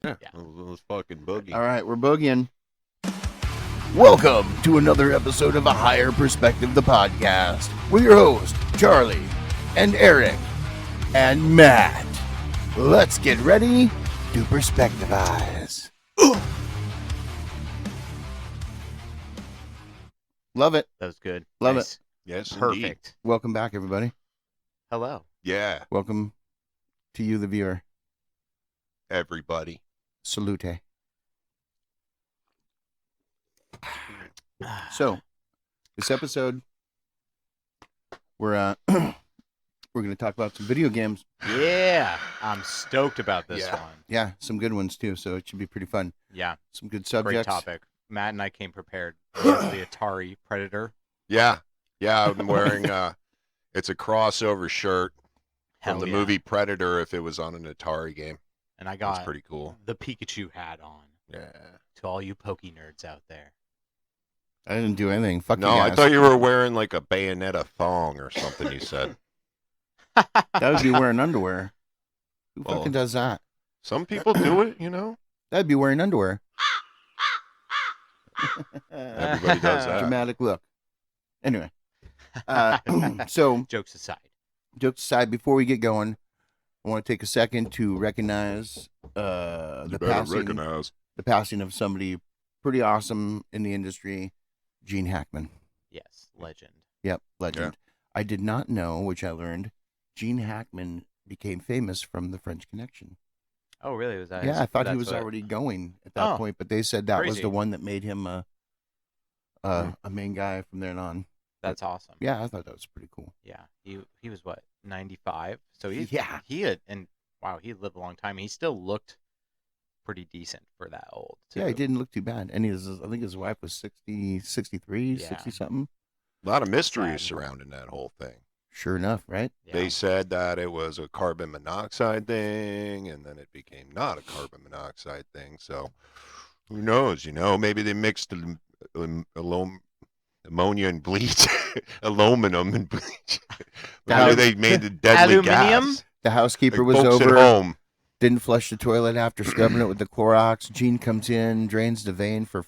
Yeah. Let's fucking boogie. All right, we're boogieing. Welcome to another episode of A Higher Perspective, the podcast, with your host, Charlie, and Eric, and Matt. Let's get ready to perspectivize. Love it. That was good. Love Nice. it. Yes, Perfect. indeed. Welcome back, everybody. Hello. Yeah, Welcome to you, the viewer. everybody. Salute. So, this episode, we're going to talk about some video games. Yeah, I'm stoked about this Yeah. one. Yeah, some good ones too. So it should be pretty fun. Yeah, Some good great subjects. topic. Matt and I came prepared. Against the Atari Predator. Yeah, I'm wearing it's a crossover shirt Hell from the yeah. movie Predator. If it was on an Atari game, And I that's got pretty cool. the Pikachu hat on. Yeah. To all you Poke nerds out there. I didn't do anything. Fuck No, you I guys. thought you were wearing like a Bayonetta thong or something. You said That would be wearing underwear. Who Well, fucking does that? some people do it. You know, That'd be wearing underwear. everybody does that. Dramatic look. Anyway, so Jokes aside. jokes aside, before we get going, I want to take a second to recognize the passing of somebody pretty awesome in the industry, Gene Hackman. Yes, legend. Yep, legend. I did not know, which I learned, Gene Hackman became famous from The French Connection. Oh, really? Was that? Yeah, I thought he that's was what- already going at that Oh, point, but they said that was crazy. the one that made him a main guy from then on. That's awesome. Yeah, I thought that was pretty cool. Yeah. He was what, 95? So he wow, he lived a long time. He still looked pretty decent for that old. Too. Yeah, he didn't look too bad. And I think his wife was 60, 63, Yeah. 60 something. A lot of mystery Sad. surrounding that whole thing. Sure enough, right? Yeah. They said that it was a carbon monoxide thing, and then it became not a carbon monoxide thing. So who knows? You know, maybe they mixed ammonia and bleach, aluminum and bleach. Maybe they made the deadly Aluminium? gas. The housekeeper Like was folks at over, home. didn't flush the toilet after scrubbing it with the Clorox. Gene comes in, drains the vein for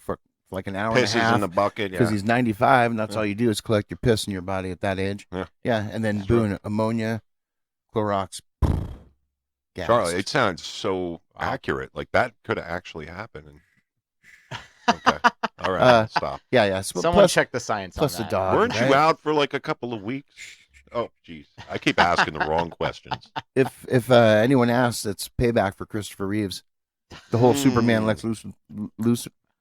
like an hour and a Pisses half. in the bucket. Because Yeah. he's 95, and that's Yeah. all you do is collect your piss in your body at that age. Yeah. And then That's boom, ammonia, Clorox, gas. Charlie, it sounds so accurate. Like that could have actually happened. Okay. All right. Stop. Yeah. So Someone plus, check the science plus on the that. dog. Weren't right? you out for like a couple of weeks? Oh, jeez. I keep asking the wrong questions. If anyone asks, it's payback for Christopher Reeves. The whole Superman Lex Lucifer.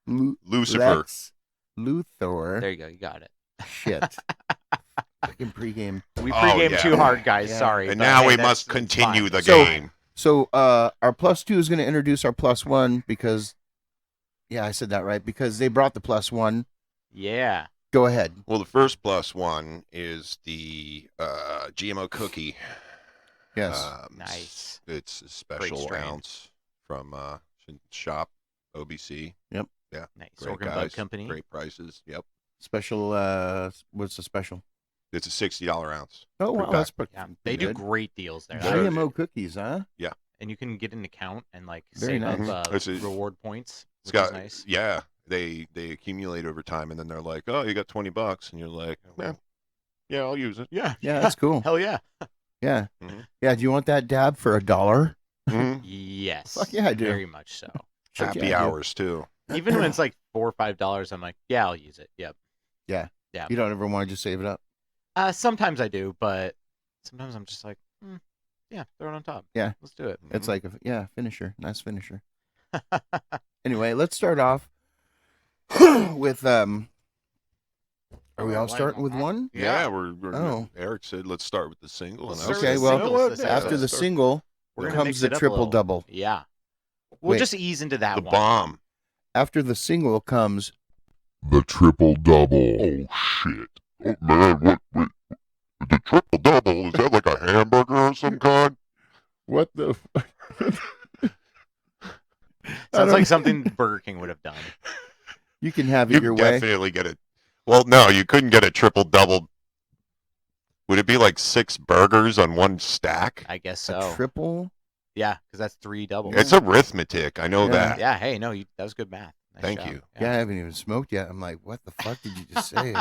Lex Luthor. There you go. You got it. Shit. Fucking pregame. We Oh, pregame yeah. too hard, guys. Yeah. Sorry. And but, now hey, we that's- must that's continue fine. the So- game. So our plus two is going to introduce our plus one because, yeah, I said that right, because they brought the plus one. Yeah. Go ahead. Well, the first plus one is the GMO cookie. Yes. Nice. It's a special strain. ounce from shop OBC. Yep. Yeah. Nice. Great Organ guys. Bug Company. Great prices. Yep. Special. What's the special? It's a $60 ounce. Oh, wow. Pretty That's pretty Yeah. They do good. great deals there. Sure. GMO cookies, huh? And you can get an account and like Very save nice. up It's a- reward points, It's which got is nice. yeah. They accumulate over time, and then they're like, "Oh, you got $20," and you're like, "Yeah, I'll use it." Yeah. Yeah, that's cool. Hell yeah. Yeah. Mhm. Yeah. Do you want that dab for $1? Mhm. Yes. Fuck yeah, I do. Very much so. Fuck Happy yeah, I do. hours too. Even when it's like $4 or $5, I'm like, yeah, I'll use it. Yep. You don't ever want to just save it up. Sometimes I do, but sometimes I'm just like, yeah, throw it on top. Yeah. Let's do it. It's like, finisher. Nice finisher. Anyway, let's start off with Are we all starting with one? Yeah, we're Oh. Eric said let's start with the single. And I Let's said, Okay, start well, with singles this after episode. the single We're gonna comes mix the it up a triple little. double. Yeah. We'll Wait. just ease into that the one. bomb. After the single comes The triple double. Oh shit! Oh man, what? The triple double, is that like a hamburger of some kind? what the Sounds like something Burger King would have done. you can have You it your can way. definitely get it. Well, no, you couldn't get a triple double. Would it be like 6 burgers on one stack? I guess A so. triple Yeah, because that's 3 doubles. It's arithmetic. I know Yeah. that. Yeah, hey, no, that was good math. Nice Thank job. you. Yeah, I haven't even smoked yet. I'm like, what the fuck did you just say?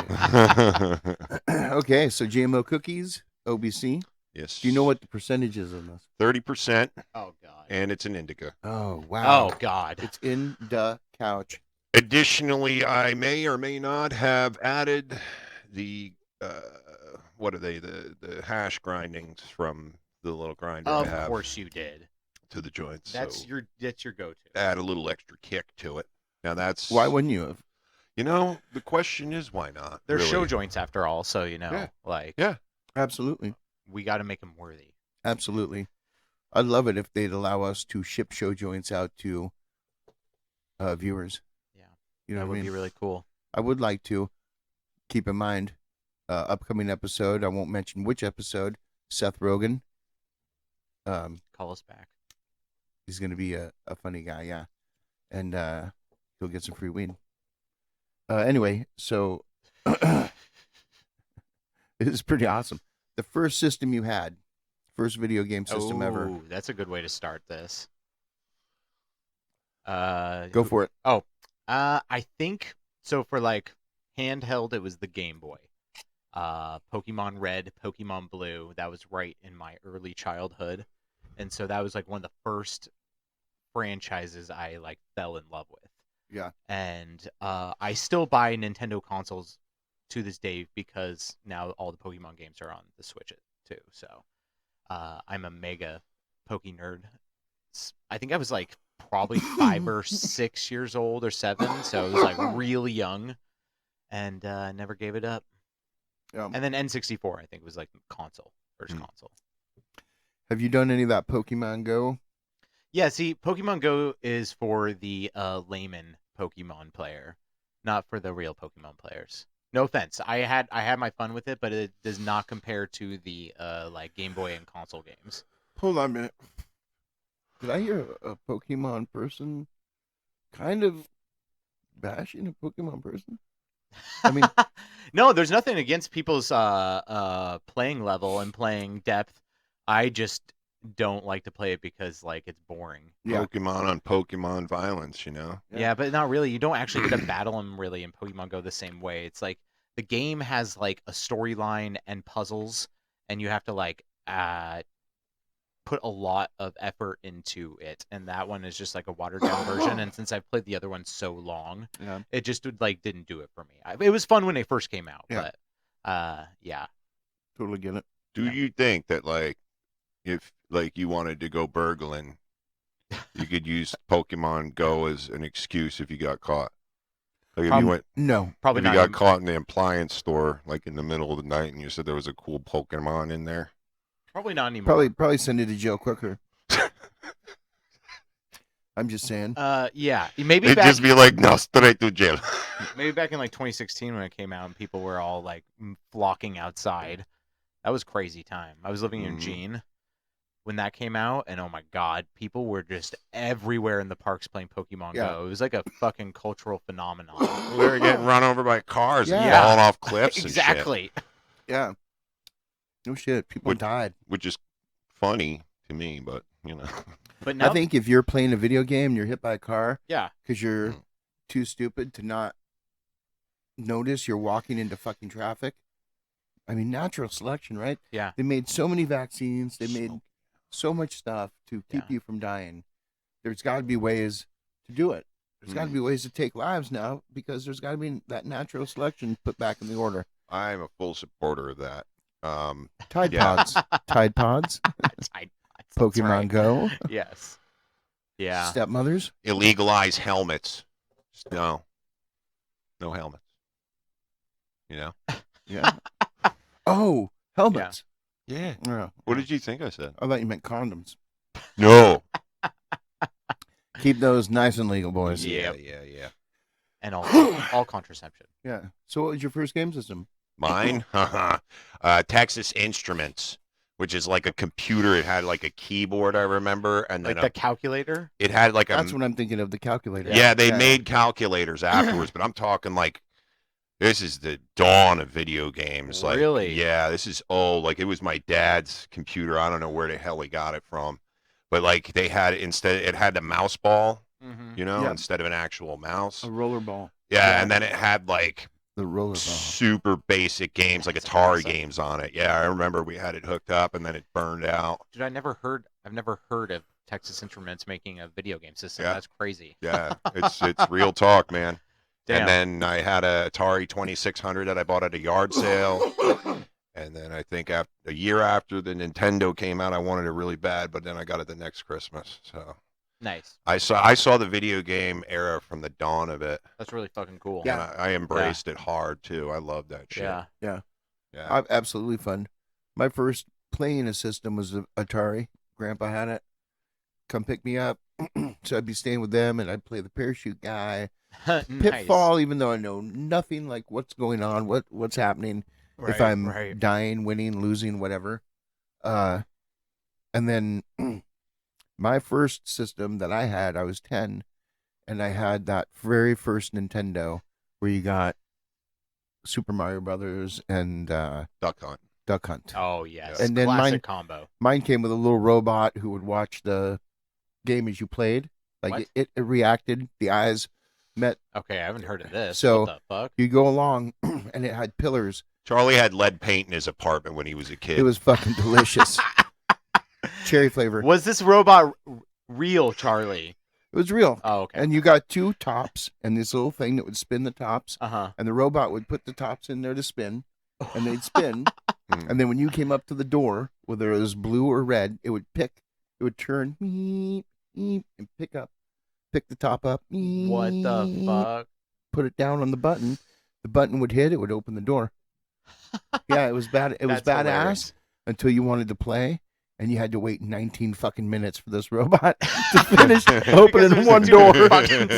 Okay, so GMO cookies, OBC. Yes. Do you know what the percentage is on this? 30%, Oh, God. and it's an indica. Oh, wow. Oh, God. It's in the couch. Additionally, I may or may not have added the what are they? The hash grindings from the little grinder I Of have course you did. to the joints. That's so your go-to. add a little extra kick to it. Now that's Why wouldn't you have? the question is why not? They're really? show joints after all, so Yeah. like Yeah. Absolutely. we got to make them worthy. Absolutely. I'd love it if they'd allow us to ship show joints out to viewers. Yeah. You know That what I would mean? be really cool. I would like to. Keep in mind, upcoming episode, I won't mention which episode, Seth Rogen. Call us back. He's going to be a funny guy, yeah. And he'll get some free weed. Anyway, so it was pretty awesome. The first system you had, first video game system ever. Oh, that's a good way to start this. Go for it. I think so. For like handheld, it was the Game Boy. Pokemon Red, Pokemon Blue. That was right in my early childhood, and so that was like one of the first franchises I like fell in love with. Yeah. And I still buy Nintendo consoles to this day because now all the Pokemon games are on the Switch too. So I'm a mega Poke nerd. I think I was like probably 5 or 6 years old or 7, so I was like really young, and never gave it up. Yeah. And then N64, I think, was like first console. Have you done any of that Pokemon Go? Yeah, see, Pokemon Go is for the layman Pokemon player, not for the real Pokemon players. No offense, I had my fun with it, but it does not compare to the like Game Boy and console games. Hold on a minute. Did I hear a Pokemon person kind of bashing a Pokemon person? I mean, no, there's nothing against people's playing level and playing depth. I just don't like to play it because like it's boring. yeah. Pokemon on Pokemon violence, Yeah, but not really. You don't actually get to battle them really in Pokemon Go the same way. It's like the game has like a storyline and puzzles, and you have to like put a lot of effort into it. And that one is just like a watered down version. And since I've played the other one so long, Yeah. it just didn't do it for me. It was fun when they first came out, Yeah. but yeah. Totally get it. Do Yeah. you think that like if like you wanted to go burgling, you could use Pokemon Go as an excuse if you got caught? Like if you went No. Probably if you not. got even- caught in the appliance store like in the middle of the night and you said there was a cool Pokemon in there. Probably not anymore. Probably send it to jail quicker. I'm just saying. Yeah. Maybe It'd back just be like, no, straight to jail. maybe back in like 2016 when it came out and people were all like flocking outside. That was crazy time. I was living in Mhm. Eugene when that came out, and oh my god, people were just everywhere in the parks playing Pokemon Yeah. Go. It was like a fucking cultural phenomenon. We were getting run over by cars and Yeah. falling off cliffs and shit, Exactly. Yeah. No shit. People Would- died. which is funny to me, but But now, I think if you're playing a video game and you're hit by a car yeah, because you're Mm. too stupid to not notice you're walking into fucking traffic. I mean, natural selection, right? Yeah. They made so many vaccines. They made so much stuff to keep Yeah. you from dying. There's got to be ways to do it. There's got to be ways to take lives now because there's got to be that natural selection put back in the order. I'm a full supporter of that. Tide Yeah. Pods. Tide Pods. That's Pokemon right. Go. Yes. Yeah. Stepmothers. Illegalize helmets. No helmets. Yeah. Oh, helmets. Yeah. Yeah. What did you think I said? I thought you meant condoms. No. Keep those nice and legal, boys. Yeah. And all contraception. Yeah. So, what was your first game system? Mine? Texas Instruments, which is like a computer. It had like a keyboard, I remember, and then Like the calculator. it had like a That's what I'm thinking of. The calculator. yeah. They made calculators afterwards, but I'm talking like this is the dawn of video games. Like, Really? yeah, this is like it was my dad's computer. I don't know where the hell he got it from, but like they had it had the mouse ball, Mhm. you know, Yep. instead of an actual mouse. A rollerball. Yeah, and then it had like The rollerball. super basic games like That's Atari awesome. games on it. Yeah, I remember we had it hooked up and then it burned out. Dude, I've never heard of Texas Instruments making a video game system. Yeah. That's crazy. Yeah, it's real talk, man. Damn. And then I had a Atari 2600 that I bought at a yard sale. And then I think a year after the Nintendo came out, I wanted it really bad, but then I got it the next Christmas. So Nice. I saw the video game era from the dawn of it. That's really fucking cool. And I embraced it hard too. I love that shit. Yeah. Yeah. Absolutely fun. My first playing a system was the Atari. Grandpa had it. Come pick me up. So I'd be staying with them, and I'd play the parachute guy. Nice. Pitfall, even though I know nothing like what's going on, what's happening, if I'm dying, winning, losing, whatever. And then my first system that I had, I was 10, and I had that very first Nintendo where you got Super Mario Brothers and Duck Hunt. Duck Hunt. Oh yes. And then classic mine- combo. Mine came with a little robot who would watch the game as you played. Like What? it reacted, the eyes met. Okay, I haven't heard of this. So- what the fuck? You go along, and it had pillars. Charlie had lead paint in his apartment when he was a kid. It was fucking delicious. Cherry flavor. Was this robot real, Charlie? It was real. Oh, okay. And you got two tops and this little thing that would spin the tops, Uh-huh. and the robot would put the tops in there to spin, and they'd spin. Hmm. And then when you came up to the door, whether it was blue or red, it would turn, beep, beep, and pick the top up. What the beep, fuck? Put it down on the button. The button would hit, it would open the door. Yeah, it was bad. It was That's badass hilarious. until you wanted to play, and you had to wait 19 fucking minutes for this robot to finish opening there's one too door. fucking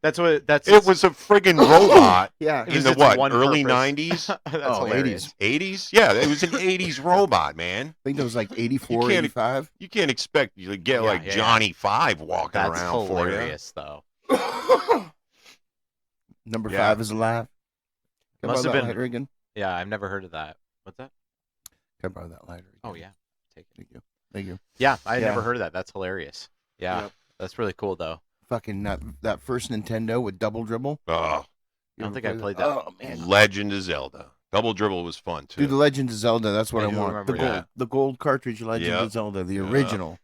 That's what. That's. It was a friggin' robot Yeah, It in was the its what? one Early purpose. 90s? That's Oh, hilarious. 80s? Yeah, it was an 80s robot, man. I think it was like 84, can't- 85. You can't expect you to get Yeah, like yeah, yeah. Johnny Five walking That's around for you. hilarious, though. Number Yeah. 5 is alive. Can I Must borrow have that been- lighter again? Yeah, I've never heard of that. What's that? Can I borrow that lighter again? Oh yeah, take it. Thank you. Thank you. Yeah, I Yeah. never heard of that. That's hilarious. Yeah, Yep. that's really cool though. Fucking that first Nintendo with double dribble. Oh, I You don't ever think I played played that? that. Oh man, Legend of Zelda. Double Dribble was fun too. dude, the Legend of Zelda. That's what I I do want. remember The gold, that. the gold cartridge Legend Yep. of Zelda, the Yeah. original.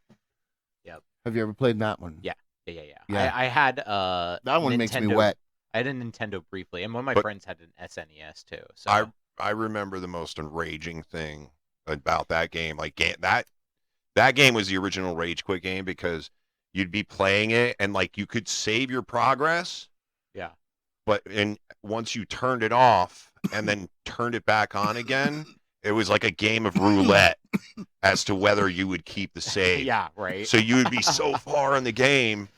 Yep. Have you ever played that one? Yeah. Yeah. Yeah. I had That one makes me Nintendo- wet. I had a Nintendo briefly, and one of my But- friends had an SNES too. So I remember the most enraging thing about that game. Like that game was the original Rage Quit game because you'd be playing it and like you could save your progress, yeah. but once you turned it off and then turned it back on again, it was like a game of roulette as to whether you would keep the save. Yeah. Right. So you would be so far in the game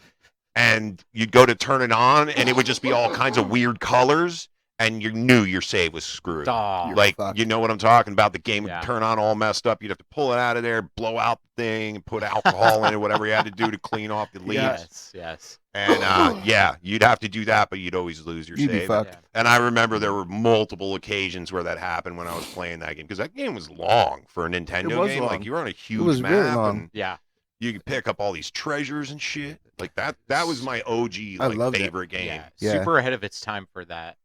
and you'd go to turn it on and it would just be all kinds of weird colors and you knew your save was screwed. Aw. You're Like, fucked. you know what I'm talking about? The game would Yeah. turn on all messed up. You'd have to pull it out of there, blow out the thing, put alcohol in it, whatever you had to do to clean off the leaves. Yes. Yes. And yeah, you'd have to do that, but you'd always lose your You'd be save. fucked. Yeah. And I remember there were multiple occasions where that happened when I was playing that game because that game was long for a Nintendo was game. long. Like you were on a huge was map very long. and Yeah. you could pick up all these treasures and shit. Like that was my OG I like loved it. favorite game. Yeah. Yeah. Super ahead of its time for that.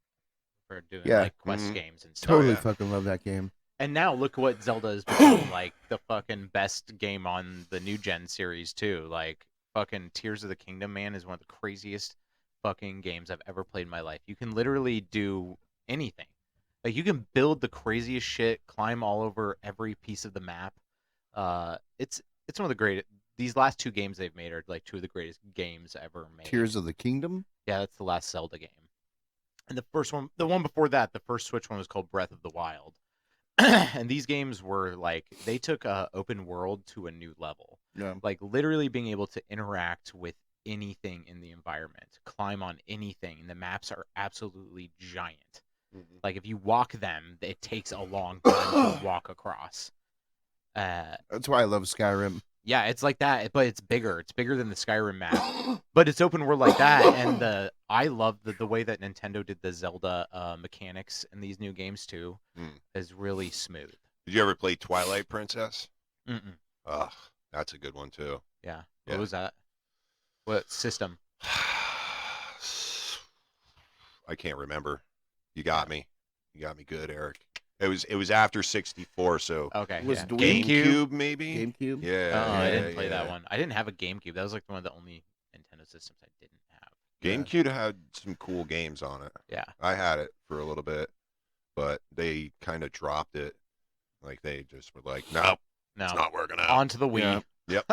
For doing Yeah. like quest Mhm. games and stuff. Totally yeah. fucking love that game. And now look what Zelda has become like the fucking best game on the new gen series too. Like fucking Tears of the Kingdom, man, is one of the craziest fucking games I've ever played in my life. You can literally do anything. Like you can build the craziest shit, climb all over every piece of the map. It's one of the greatest. These last two games they've made are like two of the greatest games ever made. Tears of the Kingdom. Yeah, that's the last Zelda game. And the first one, the one before that, the first Switch one was called Breath of the Wild. And these games were like, they took open world to a new level. Yeah. Like literally being able to interact with anything in the environment, climb on anything. And the maps are absolutely giant. Like if you walk them, it takes a long time to walk across. That's why I love Skyrim. Yeah, it's like that, but it's bigger. It's bigger than the Skyrim map, but it's open world like that. And I love the way that Nintendo did the Zelda mechanics in these new games too. Mm. Is really smooth. Did you ever play Twilight Princess? Mm-mm. Ugh, that's a good one too. Yeah. Yeah. What was that? What system? I can't remember. You got me. You got me good, Eric. It was after 64, so Okay. Was yeah. the Wii? GameCube maybe. GameCube? Yeah. Oh, I yeah, didn't play yeah. that one. I didn't have a GameCube. That was like one of the only Nintendo systems I didn't have. Yeah. GameCube had some cool games on it. Yeah. I had it for a little bit, but they kind of dropped it. Like they just were like, nope, No. it's not working out. On to the Wii. Yeah. Yep.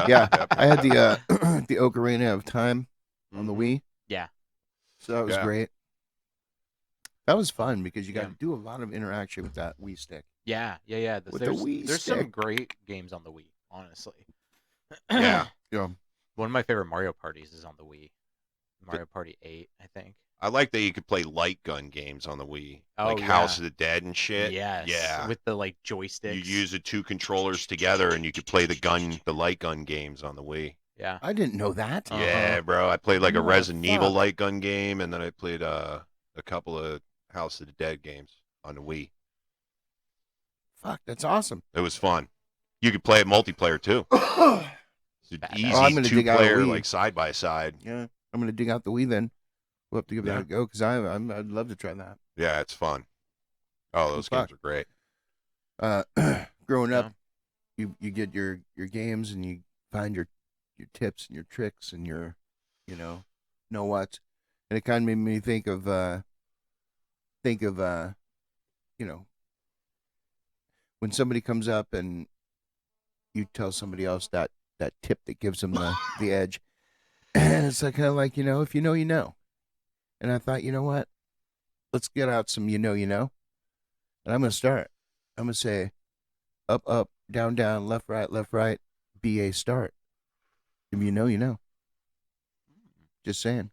Yeah, Yep. I had the the Ocarina of Time on the Mhm. Wii. Yeah. So that was Yeah. great. That was fun because you got Yeah. to do a lot of interaction with that Wii stick. Yeah. With With the there's Wii there's some stick. great games on the Wii, honestly. Yeah. Yeah. One of my favorite Mario parties is on the Wii. Mario Party 8, I think. I like that you could play light gun games on the Wii, Oh, like yeah. House of the Dead and shit. Yes. Yeah. With the like joysticks. You use the two controllers together, and you could play the light gun games on the Wii. Yeah. I didn't know that. Uh-huh. Yeah, bro. I played like a Resident Evil Fuck. light gun game, and then I played a couple of House of the Dead games on the Wii. Fuck, that's awesome. It was fun. You could play it multiplayer too. Yeah, It's an Badass. easy Oh, I'm gonna dig out a two-player, Wii. like side by side. I'm gonna dig out the Wii then. We'll have to give Yeah. that a go because I'd love to try that. Yeah, it's fun. Oh, those Fuck. games are great. Growing up, Yeah. you get your games and you find your tips and your tricks and your know what, and it kind of made me think of when somebody comes up and you tell somebody else that tip that gives them the edge, and it's like kind of like if you know you know, and I thought what, let's get out some and I'm gonna start. I'm gonna say up, up, down, down, left, right, BA start. If you know, you know. Just saying.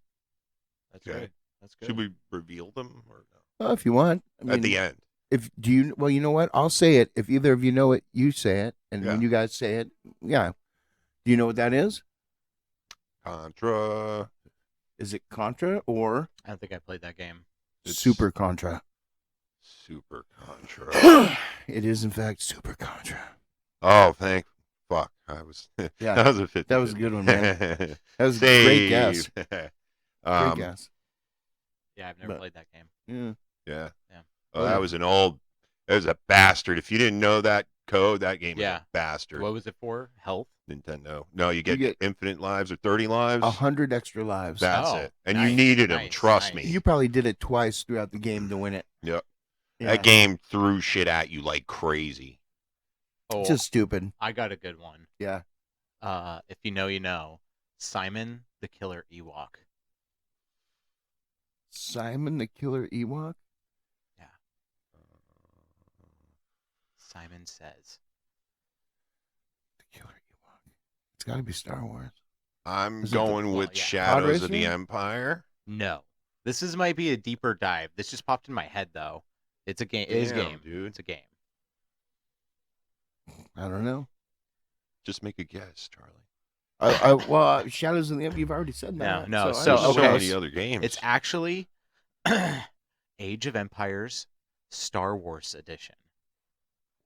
That's Okay. good. That's good. Should we reveal them or no? Well, if you want. At the end. Well, you know what? I'll say it. If either of you know it, you say it. And when Yeah. you guys say it, yeah. Do you know what that is? Contra. Is it Contra or I don't think I played that game. It's- Super Contra? Super Contra. It is, in fact, Super Contra. Oh, fuck. I was. Yeah. That was a 50. That was a good one, man. That was a great guess. Great guess. Yeah, I've never But- played that game. Yeah. Yeah. Yeah. Oh, that was that was a bastard. If you didn't know that code, that game was Yeah. a bastard. What was it for? Health? Nintendo. No, you get get- infinite lives or 30 lives. 100 extra lives. That's Oh, it. And nice, you needed them. nice, Trust nice. me. You probably did it twice throughout the game to win it. Yep. Yeah. That game threw shit at you like crazy. Oh, Just stupid. I got a good one. Yeah. If you know, you know. Simon the Killer Ewok. Simon the Killer Ewok? Simon Says. The Killer Ewok. It's got to be Star Wars. I'm Is it the- going well, with yeah. Shadows of the Podracer? Empire. No. This might be a deeper dive. This just popped in my head though. It's a game. It is a Damn, game. dude. It's a game. I don't know. Just make a guess, Charlie. Well, Shadows of the Empire, you've already said that. No, I so, don't There's so know. okay. many other games. It's actually Age of Empires Star Wars Edition.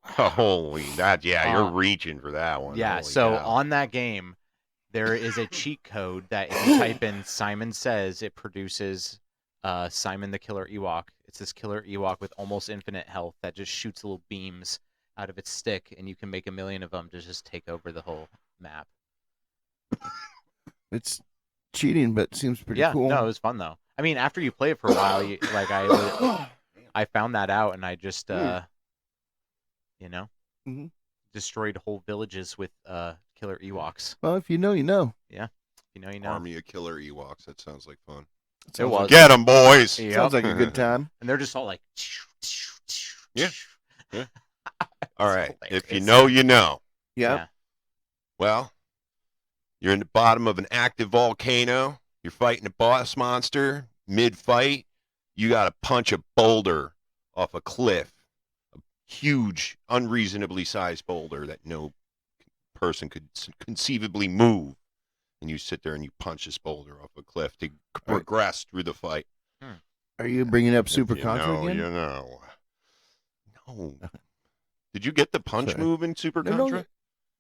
Holy, that, yeah, you're Uh, reaching for that one. Yeah, Holy so cow. on that game, there is a cheat code that if you type in Simon Says, it produces Simon the Killer Ewok. It's this killer Ewok with almost infinite health that just shoots little beams out of its stick, and you can make 1 million of them to just take over the whole map. It's cheating, but seems pretty Yeah, cool. no, it was fun though. I mean, after you play it for a while, I found that out, and I just Mhm. destroyed whole villages with killer Ewoks. Well, if you know, you know. You know. Army of Killer Ewoks. That sounds like fun. Sounds was. Like, Get them, boys. Yep. sounds like a good time. And they're just all like, Yeah. All right. If you hilarious. know, you know. Yeah. Well, you're in the bottom of an active volcano. You're fighting a boss monster. Mid-fight, you got to punch a boulder off a cliff. A huge, unreasonably sized boulder that no person could conceivably move. And you sit there and you punch this boulder off a cliff to progress through the fight. Are you bringing up If Super you Contra know, again? You know. No. Did you get the punch Sorry. move in Super No, Contra?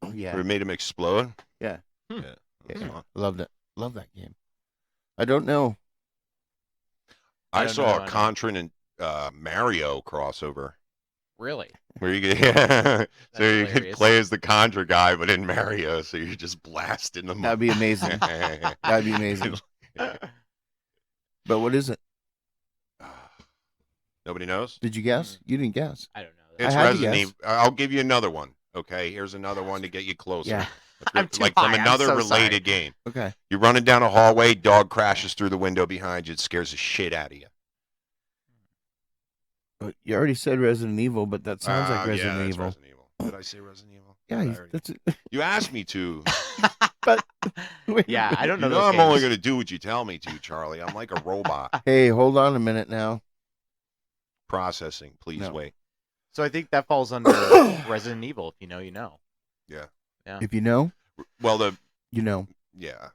Oh, yeah. Where it made him explode? Yeah. Hmm. Yeah. That's Yeah. fun. Loved it. Love that game. I don't know. I don't saw know, a Contra and Mario crossover. Really? Where you could, so you could hilarious. play as the Contra guy, but in Mario, so you're just blasting them. That'd be amazing. That'd be amazing. But what is it? Nobody knows? Did you guess? You didn't guess. I don't know. It's had to Resident guess. Evil. I'll give you another one. Okay, here's another one to get you closer. Yeah. I'm too Like high. from I'm another so related sorry. game. Okay. You're running down a hallway, dog crashes through the window behind you, it scares the shit out of you. You already said Resident Evil, but that sounds like Resident that's Evil. Resident Evil. Did I say Resident Evil? Yeah, Did I already- that's it. You asked me to. But Yeah, I don't know. You know those I'm only games. going to do what you tell me to, Charlie. I'm like a robot. Hey, hold on a minute now. Processing. Please No. wait. So I think that falls under Resident Evil. If you know, you know. Yeah. If you know, Well, you know. yeah.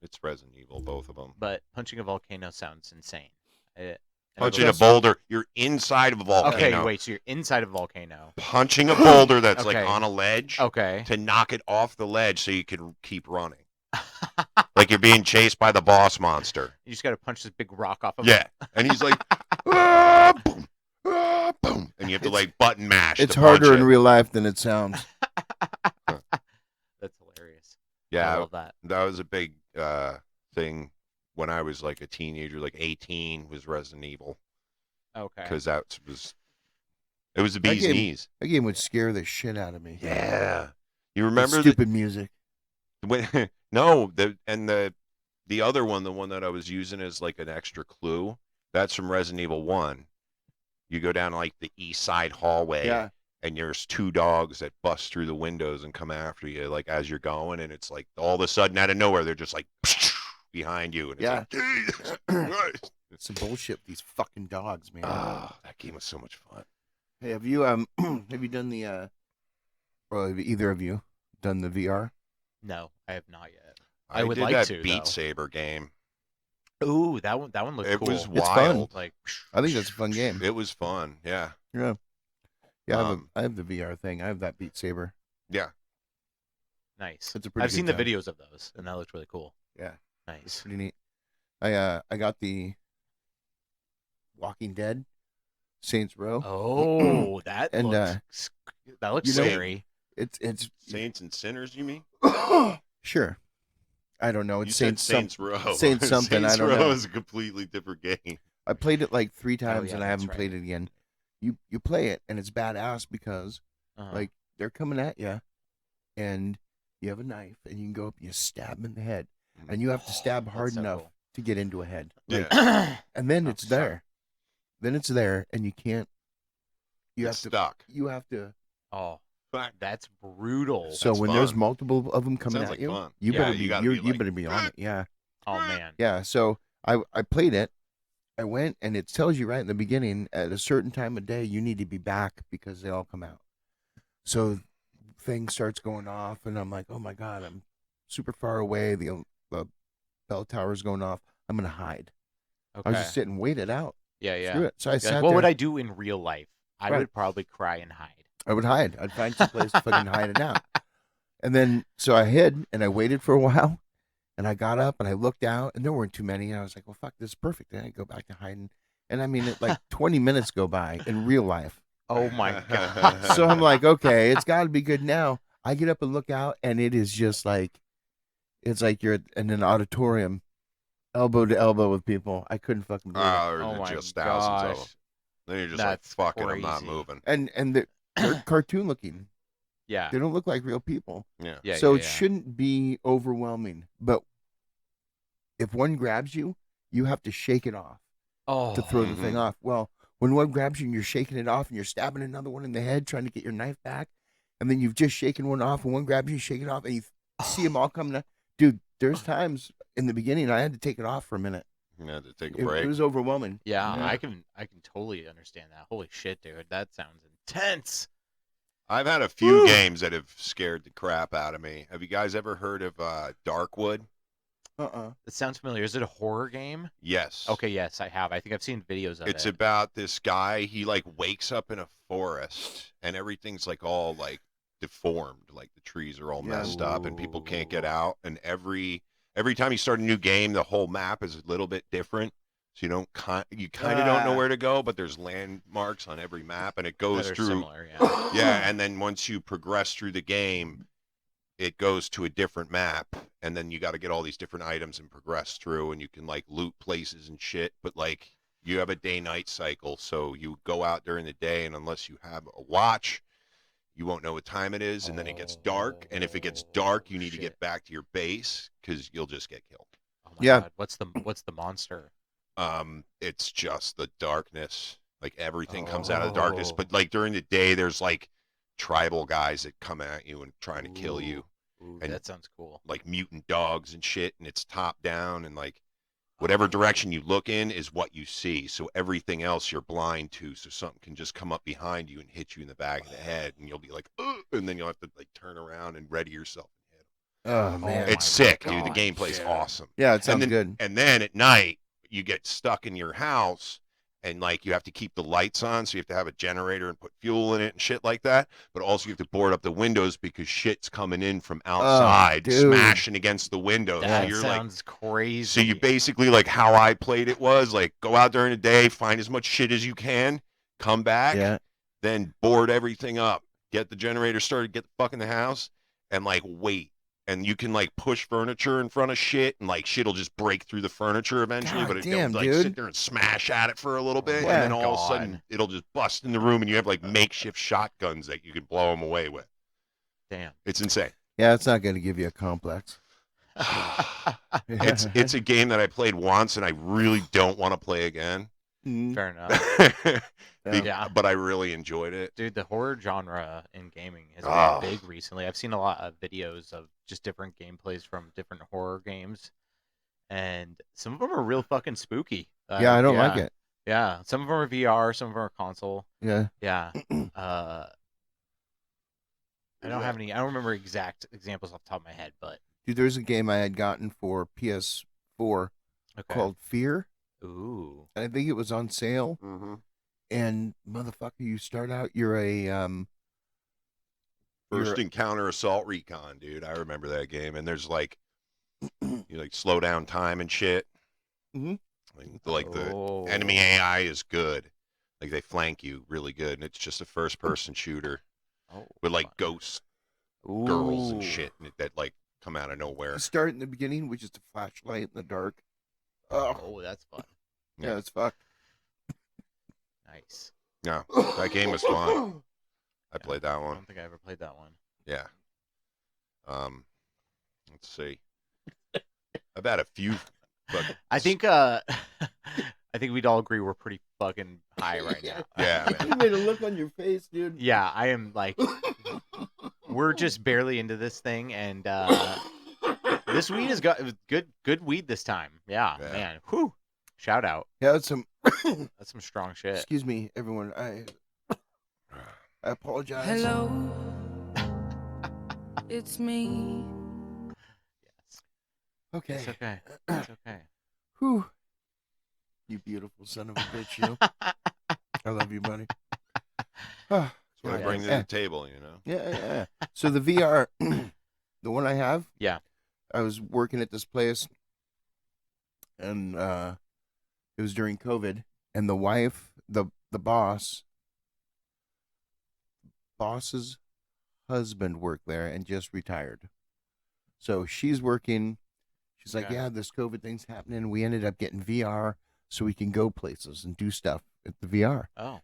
It's Resident Evil, both of them. But punching a volcano sounds insane. Punching a boulder. You're inside of a volcano. Okay, wait. So you're inside a volcano. Punching a boulder that's like Okay. on a ledge Okay. to knock it off the ledge so you can keep running. Like you're being chased by the boss monster. You just got to punch this big rock off of Yeah. And he's like, ah, boom, boom. And you have to like button mash. It's to punch harder in it. real life than it sounds. That's hilarious. I Yeah. love that. That was a big thing when I was like a teenager, like 18 was Resident Evil. Okay. Because it was the That bee's game- knees. That game would scare the shit out of me. Yeah. You The remember the stupid music. when the other one, the one that I was using as like an extra clue, that's from Resident Evil 1. You go down like the east side hallway Yeah. and there's two dogs that bust through the windows and come after you like as you're going, and it's like all of a sudden out of nowhere they're just like behind you, and it's Yeah. like Jesus Christ. It's some bullshit with these fucking dogs, man. Oh, that game was so much fun. Hey, have you have you done the or have either of you done the VR? No, I have not yet. I would did like that to, Beat though. Saber game. Ooh, that one looked It cool. was It's fun. wild. Like, I think that's a fun game. It was fun. Yeah. Yeah. Yeah, I have the Um, VR thing. I have that Beat Saber. Yeah. nice. It's a pretty I've seen good the time. videos of those, and that looked really cool. Yeah. Nice. Pretty neat. I got the Walking Dead Saints Row. Oh, that And, looks that looks you know- scary. It's Saints and Sinners, you mean? sure. I don't know. It's You Saints said Saints Row. Saints something, I Saints don't Row know. is a completely different game. I played it like 3 times yeah, and I that's haven't right. played it again. You play it and it's badass because Uh-huh. like they're coming at you, and you have a knife and you can go up and you stab them in the head, and you have to stab That's hard so enough cool. to get into a head. Like, Yeah. and then Oh, it's sorry. there. Then it's there, and you can't. You It's have to. stuck. You have to. Oh, Fuck. that's brutal. So That's when there's fun. multiple of them coming sounds at like you, fun. you Yeah, better you be. gotta You, be you like, better be on it. Yeah. Oh man. Yeah. So I played it. I went and it tells you right in the beginning at a certain time of day you need to be back because they all come out. So thing starts going off and I'm like, oh my god, I'm super far away. The bell tower's going off. I'm gonna hide. Okay. I was just sitting, wait it out. yeah, yeah. Screw it. So I You're sat like, what there. would I do in real life? I Right. would probably cry and hide. I would hide. I'd find some place to fucking hide it out. And then so I hid and I waited for a while. And I got up and I looked out and there weren't too many. And I was like, well, fuck, this is perfect. Then I go back to hiding. And I mean, like 20 minutes go by in real life. Oh my god. So I'm like, okay, it's got to be good now. I get up and look out and it is just like, it's like you're in an auditorium, elbow to elbow with people. I couldn't fucking believe it. Or Oh my just thousands of them. gosh. Then you're just That's like, fuck it, I'm not crazy. moving. And they're cartoon looking. Yeah. They don't look like real people. Yeah. Yeah. So yeah, it yeah. shouldn't be overwhelming. But if one grabs you, you have to shake it off Oh. to throw the thing Mhm. off. Well, when one grabs you and you're shaking it off and you're stabbing another one in the head trying to get your knife back, and then you've just shaken one off and one grabs you, shake it off, and you see them all coming up. Dude, there's times in the beginning I had to take it off for a minute. You had to take a It break. was overwhelming. Yeah, Yeah. I can totally understand that. Holy shit, dude. That sounds intense. I've had a few Woo. games that have scared the crap out of me. Have you guys ever heard of Darkwood? It sounds familiar. Is it a horror game? Yes. Okay, yes, I have. I think I've seen videos of It's it. about this guy. He like wakes up in a forest and everything's like all like deformed, like the trees are all messed up and people can't get out. And every time you start a new game, the whole map is a little bit different. So you kind of don't know where to go, but there's landmarks on every map, and it goes that are through. Similar, yeah. Yeah, and then once you progress through the game, it goes to a different map, and then you got to get all these different items and progress through, and you can like loot places and shit. But like you have a day-night cycle, so you go out during the day, and unless you have a watch, you won't know what time it is, and then it gets dark. And if it gets dark, you need to get back to your base because you'll just get killed. Oh my God. What's the monster? It's just the darkness. Like everything comes out of the darkness. But like during the day, there's like tribal guys that come at you and trying to kill you. Ooh, And that sounds cool. like mutant dogs and shit, and it's top down, and like whatever direction you look in is what you see. So everything else you're blind to. So something can just come up behind you and hit you in the back of the head, and you'll be like, ugh, and then you'll have to like turn around and ready yourself and hit 'em. Oh man, It's sick, dude. The gameplay's awesome. Yeah, it sounds good. And then at night, you get stuck in your house, and like you have to keep the lights on, so you have to have a generator and put fuel in it and shit like that. But also you have to board up the windows because shit's coming in from outside, dude. smashing against the windows. That So you're sounds crazy. So you basically like how I played it was like go out during the day, find as much shit as you can, come back, then board everything up, get the generator started, get the fuck in the house, and like wait. And you can like push furniture in front of shit, and like shit'll just break through the furniture eventually. God But damn, it'll like dude. sit there and smash at it for a little bit, Yeah. and then all of a sudden it'll just bust in the room, and you have like makeshift shotguns that you can blow them away with. Damn. It's insane. Yeah, it's not going to give you a complex. It's a game that I played once, and I really don't want to play again. Fair enough. Yeah. But I really enjoyed it. Dude, the horror genre in gaming has been big recently. I've seen a lot of videos of just different gameplays from different horror games, and some of them are real fucking spooky. Yeah, I don't like it. Yeah, some of them are VR, some of them are console. Yeah. Yeah. I don't have any. I don't remember exact examples off the top of my head, but Dude, there's a game I had gotten for PS4 called Fear. Ooh. I think it was on sale. Mm-hmm. And motherfucker, you start out, you're a First Encounter Assault Recon, dude. I remember that game. And there's like you like slow down time and shit. Mm-hmm. Like the enemy AI is good. Like they flank you really good, and it's just a first person shooter with like ghost girls and shit that like come out of nowhere. You start in the beginning with just a flashlight in the dark. Oh, that's fun. Yeah, it's fucked. Nice. Yeah, that game was fun. I played that I one. don't think I ever played that one. Yeah. Let's see. I've had a few. But I think I think we'd all agree we're pretty fucking high right now. Yeah, You man. made a look on your face, dude. Yeah, I am like we're just barely into this thing, and this weed has got good weed this time. Yeah, man. Whew. Shout out. Yeah, that's some That's some strong shit. Excuse me, everyone. I apologize. Hello, it's me. Yes. Okay. It's okay. It's okay. Whew. You beautiful son of a bitch, you. I love you, buddy. That's what I Yeah, bring to the table, you know. Yeah. So the VR, the one I have. Yeah. I was working at this place, and it was during COVID, and the wife, the boss's husband worked there and just retired. So she's working. She's like, yeah, this COVID thing's happening. We ended up getting VR so we can go places and do stuff at the VR. Oh.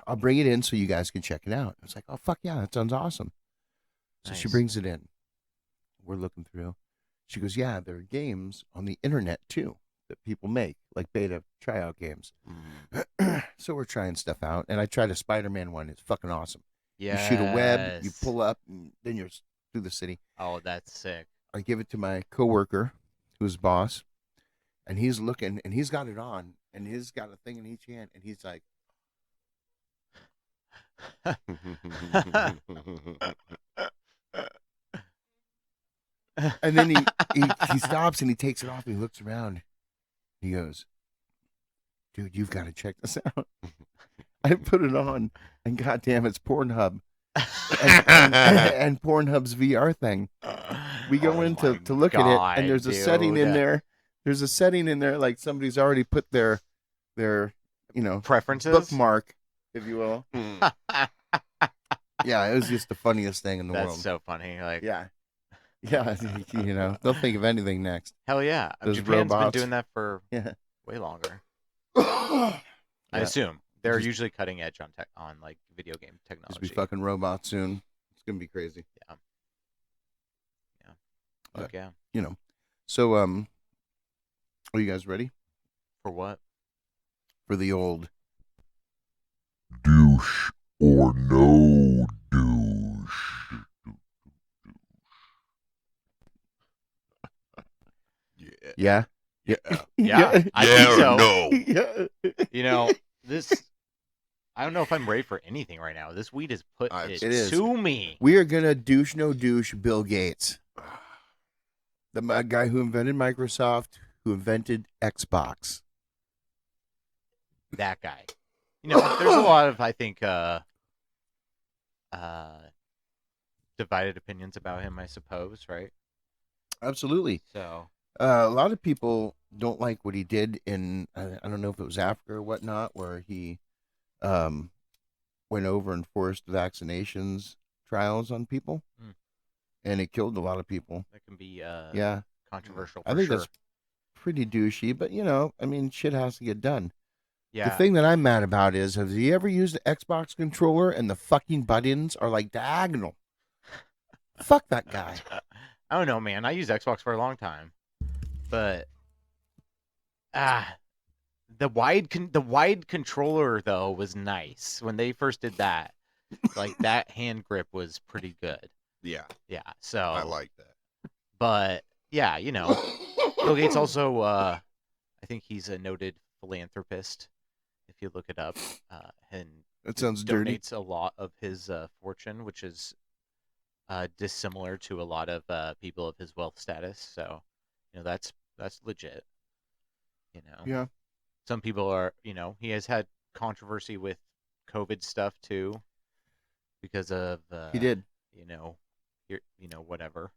I'll bring it in so you guys can check it out. I was like, oh, fuck yeah, that sounds awesome. So she Nice. brings it in. We're looking through. She goes, yeah, there are games on the internet too that people make, like beta tryout games. So we're trying stuff out. And I tried a Spider-Man one. It's fucking awesome. Yeah. You shoot a web, you pull up, and then you're through the city. Oh, that's sick. I give it to my coworker, who's boss, and he's looking, and he's got it on, and he's got a thing in each hand, and he's like, And then he stops and he takes it off and he looks around. He goes, dude, you've got to check this out. I put it on, and goddamn, it's Pornhub. And Pornhub's VR thing. We go in to look at it, and there's a setting in there. There's a setting in there like somebody's already put their preferences, bookmark, if you will. Yeah, it was just the funniest thing in the world. That's so funny. Like, yeah, they'll think of anything next. Hell yeah, Those Japan's robots. been doing that for way longer. I assume they're usually cutting edge on like video game technology. Just be fucking robots soon. It's gonna be crazy. Yeah. Okay. So are you guys ready For what? for the old Douche or no douche? Yeah. Yeah, Yeah. I think so. No. Yeah. This. I don't know if I'm ready for anything right now. This weed has put it is. to me. We are gonna douche no douche Bill Gates, the guy who invented Microsoft, who invented Xbox. That guy. There's a lot of, I think, divided opinions about him, I suppose, right? Absolutely. So a lot of people don't like what he did in I don't know if it was Africa or whatnot, where he went over and forced vaccinations trials on people, and it killed a lot of people. that can be controversial. I think that's pretty douchey, but shit has to get done. Yeah. The thing that I'm mad about is, have you ever used the Xbox controller and the fucking buttons are like diagonal? Fuck that guy. I don't know, man. I used Xbox for a long time, but the wide controller though was nice when they first did that. Like that hand grip was pretty good. Yeah. Yeah. So I like that. But yeah, Bill Gates also I think he's a noted philanthropist. If you look it up, and That sounds donates dirty. a lot of his fortune, which is dissimilar to a lot of people of his wealth status. So, that's legit. Yeah. Some people are, he has had controversy with COVID stuff too, because of He did. whatever.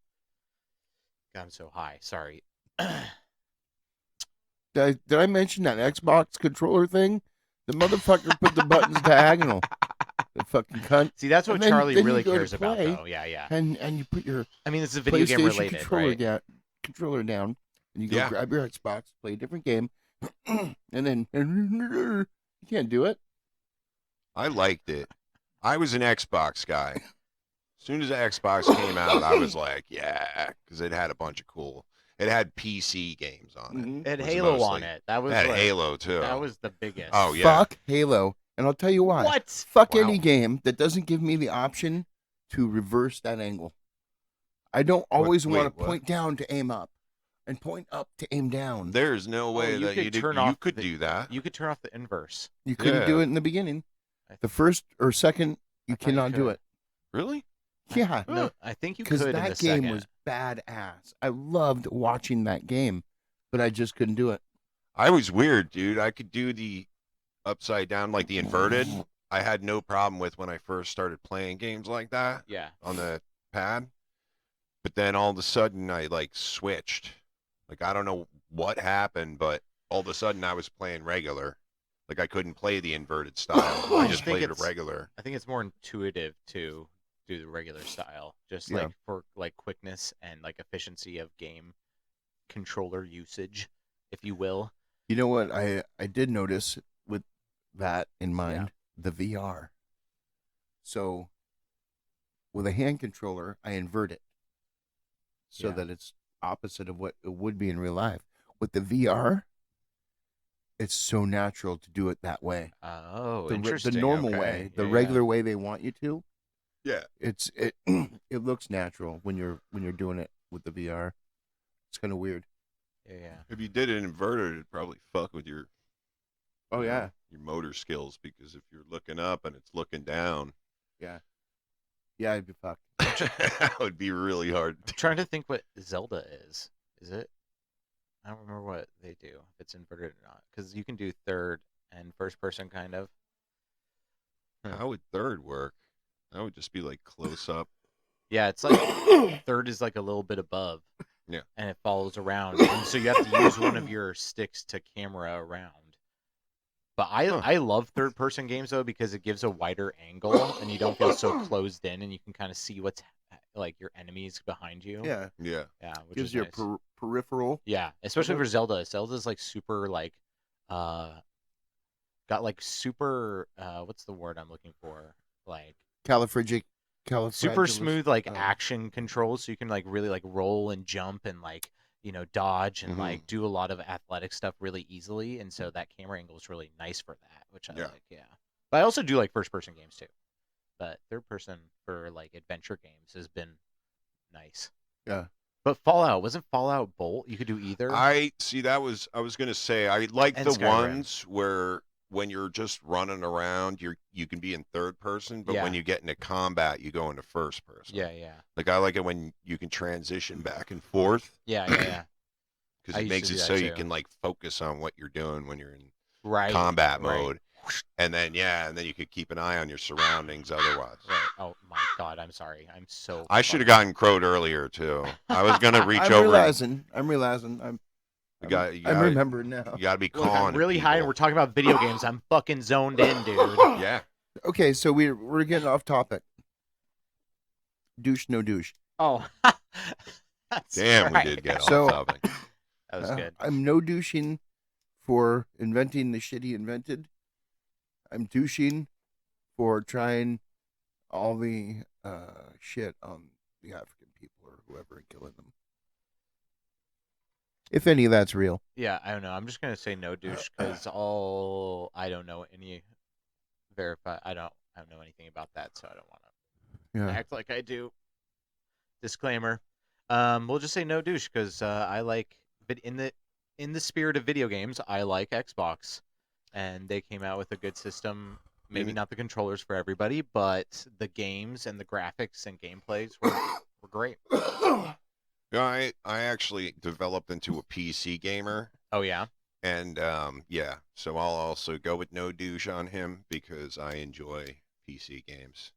God, I'm so high. Sorry. Did I mention that Xbox controller thing? The motherfucker put the buttons diagonal. The fucking cunt. See, that's what And then Charlie you really go to cares about, play, though. Yeah. And you put your I mean, this is video game PlayStation related, right? controller down, and you go grab your Xbox, play a different game, and then you can't do it. I liked it. I was an Xbox guy. As soon as the Xbox came out, I was like, yeah, because it had a bunch of cool. It had PC games on it. Mhm. It had was Halo mostly- on it. That was It had like- Halo too. That was the biggest. Oh yeah. Fuck Halo, and I'll tell you why. What? Fuck Wow. any game that doesn't give me the option to reverse that angle. I don't always wait, want to what? point down to aim up, and point up to aim down. There's no way you that could you turn you off could the- do that. You could turn off the inverse. You couldn't do Yeah. it in the beginning. I The first or second, you I thought you cannot do could. it. Really? Yeah, No, I think you could because in that the game second. was badass. I loved watching that game, but I just couldn't do it. I was weird, dude. I could do the upside down, like the inverted. I had no problem with when I first started playing games like that Yeah. on the pad. But then all of a sudden, I like switched. Like I don't know what happened, but all of a sudden I was playing regular. Like I couldn't play the inverted style. I just think played it it's- regular. I think it's more intuitive to do the regular style, just Yeah. like for like quickness and like efficiency of game controller usage, if you will. You know what I did notice with that in mind? The VR. So with a hand controller, I invert it so Yeah. that it's opposite of what it would be in real life. With the VR, it's so natural to do it that way. Oh, The interesting. normal okay. way, the Yeah, regular way they want you to. Yeah. It it looks natural when you're doing it with the VR. It's kind of weird. Yeah. If you did it inverted, it'd probably fuck with your Oh you know, yeah. your motor skills, because if you're looking up and it's looking down, Yeah, Yeah, I'd be fucked. That would be really hard. I'm trying to think what Zelda is. Is it? I don't remember what they do, if it's inverted or not. Because you can do third and first person kind of. How would third work? That would just be like close up. Yeah, it's like third is like a little bit above. Yeah. And it follows around. And so you have to use one of your sticks to camera around. But I love third person games though because it gives a wider angle and you don't feel so closed in and you can kind of see what's like your enemies behind you. Yeah, Yeah. Yeah, which gives is you nice. a peripheral. Yeah, especially for Zelda. Zelda's like super like got like super what's the word I'm looking for? Like super smooth like action controls so you can like really like roll and jump and like dodge and like do a lot of athletic stuff really easily, and so that camera angle is really nice for that, which I like. Yeah, but I also do like first person games too, but third person for like adventure games has been nice. Yeah. But wasn't Fallout Bolt? You could do either. I was gonna say I like And the Skyrim. ones where when you're just running around, you can be in third person, but when Yeah. you get into combat, you go into first person. Yeah. Like I like it when you can transition back and forth Yeah. because I it used makes to it do so that you too. can like focus on what you're doing when you're in Right. combat right. mode, and then you could keep an eye on your surroundings otherwise. Right. Oh my God, I'm sorry. I'm so. I should have fucking- gotten crowed earlier too. I was gonna reach I'm over. realizing. I'm remembering now. You gotta be Look, calling. I'm really high, and we're talking about video games. I'm fucking zoned in, dude. Yeah. Okay, so we're getting off topic. Douche, no douche. Oh. That's Damn, right. we did get So- off topic. That was good. I'm no douching for inventing the shit he invented. I'm douching for trying all the shit on the African people or whoever and killing them. If any of that's real. Yeah, I don't know. I'm just gonna say no douche because I don't know any verify. I don't know anything about that, so I don't want to Yeah. act like I do. Disclaimer. We'll just say no douche because I like, but in the spirit of video games, I like Xbox, and they came out with a good system. Maybe not the controllers for everybody, but the games and the graphics and gameplays were great. Yeah, I actually developed into a PC gamer, Oh yeah. and so I'll also go with no douche on him because I enjoy PC games.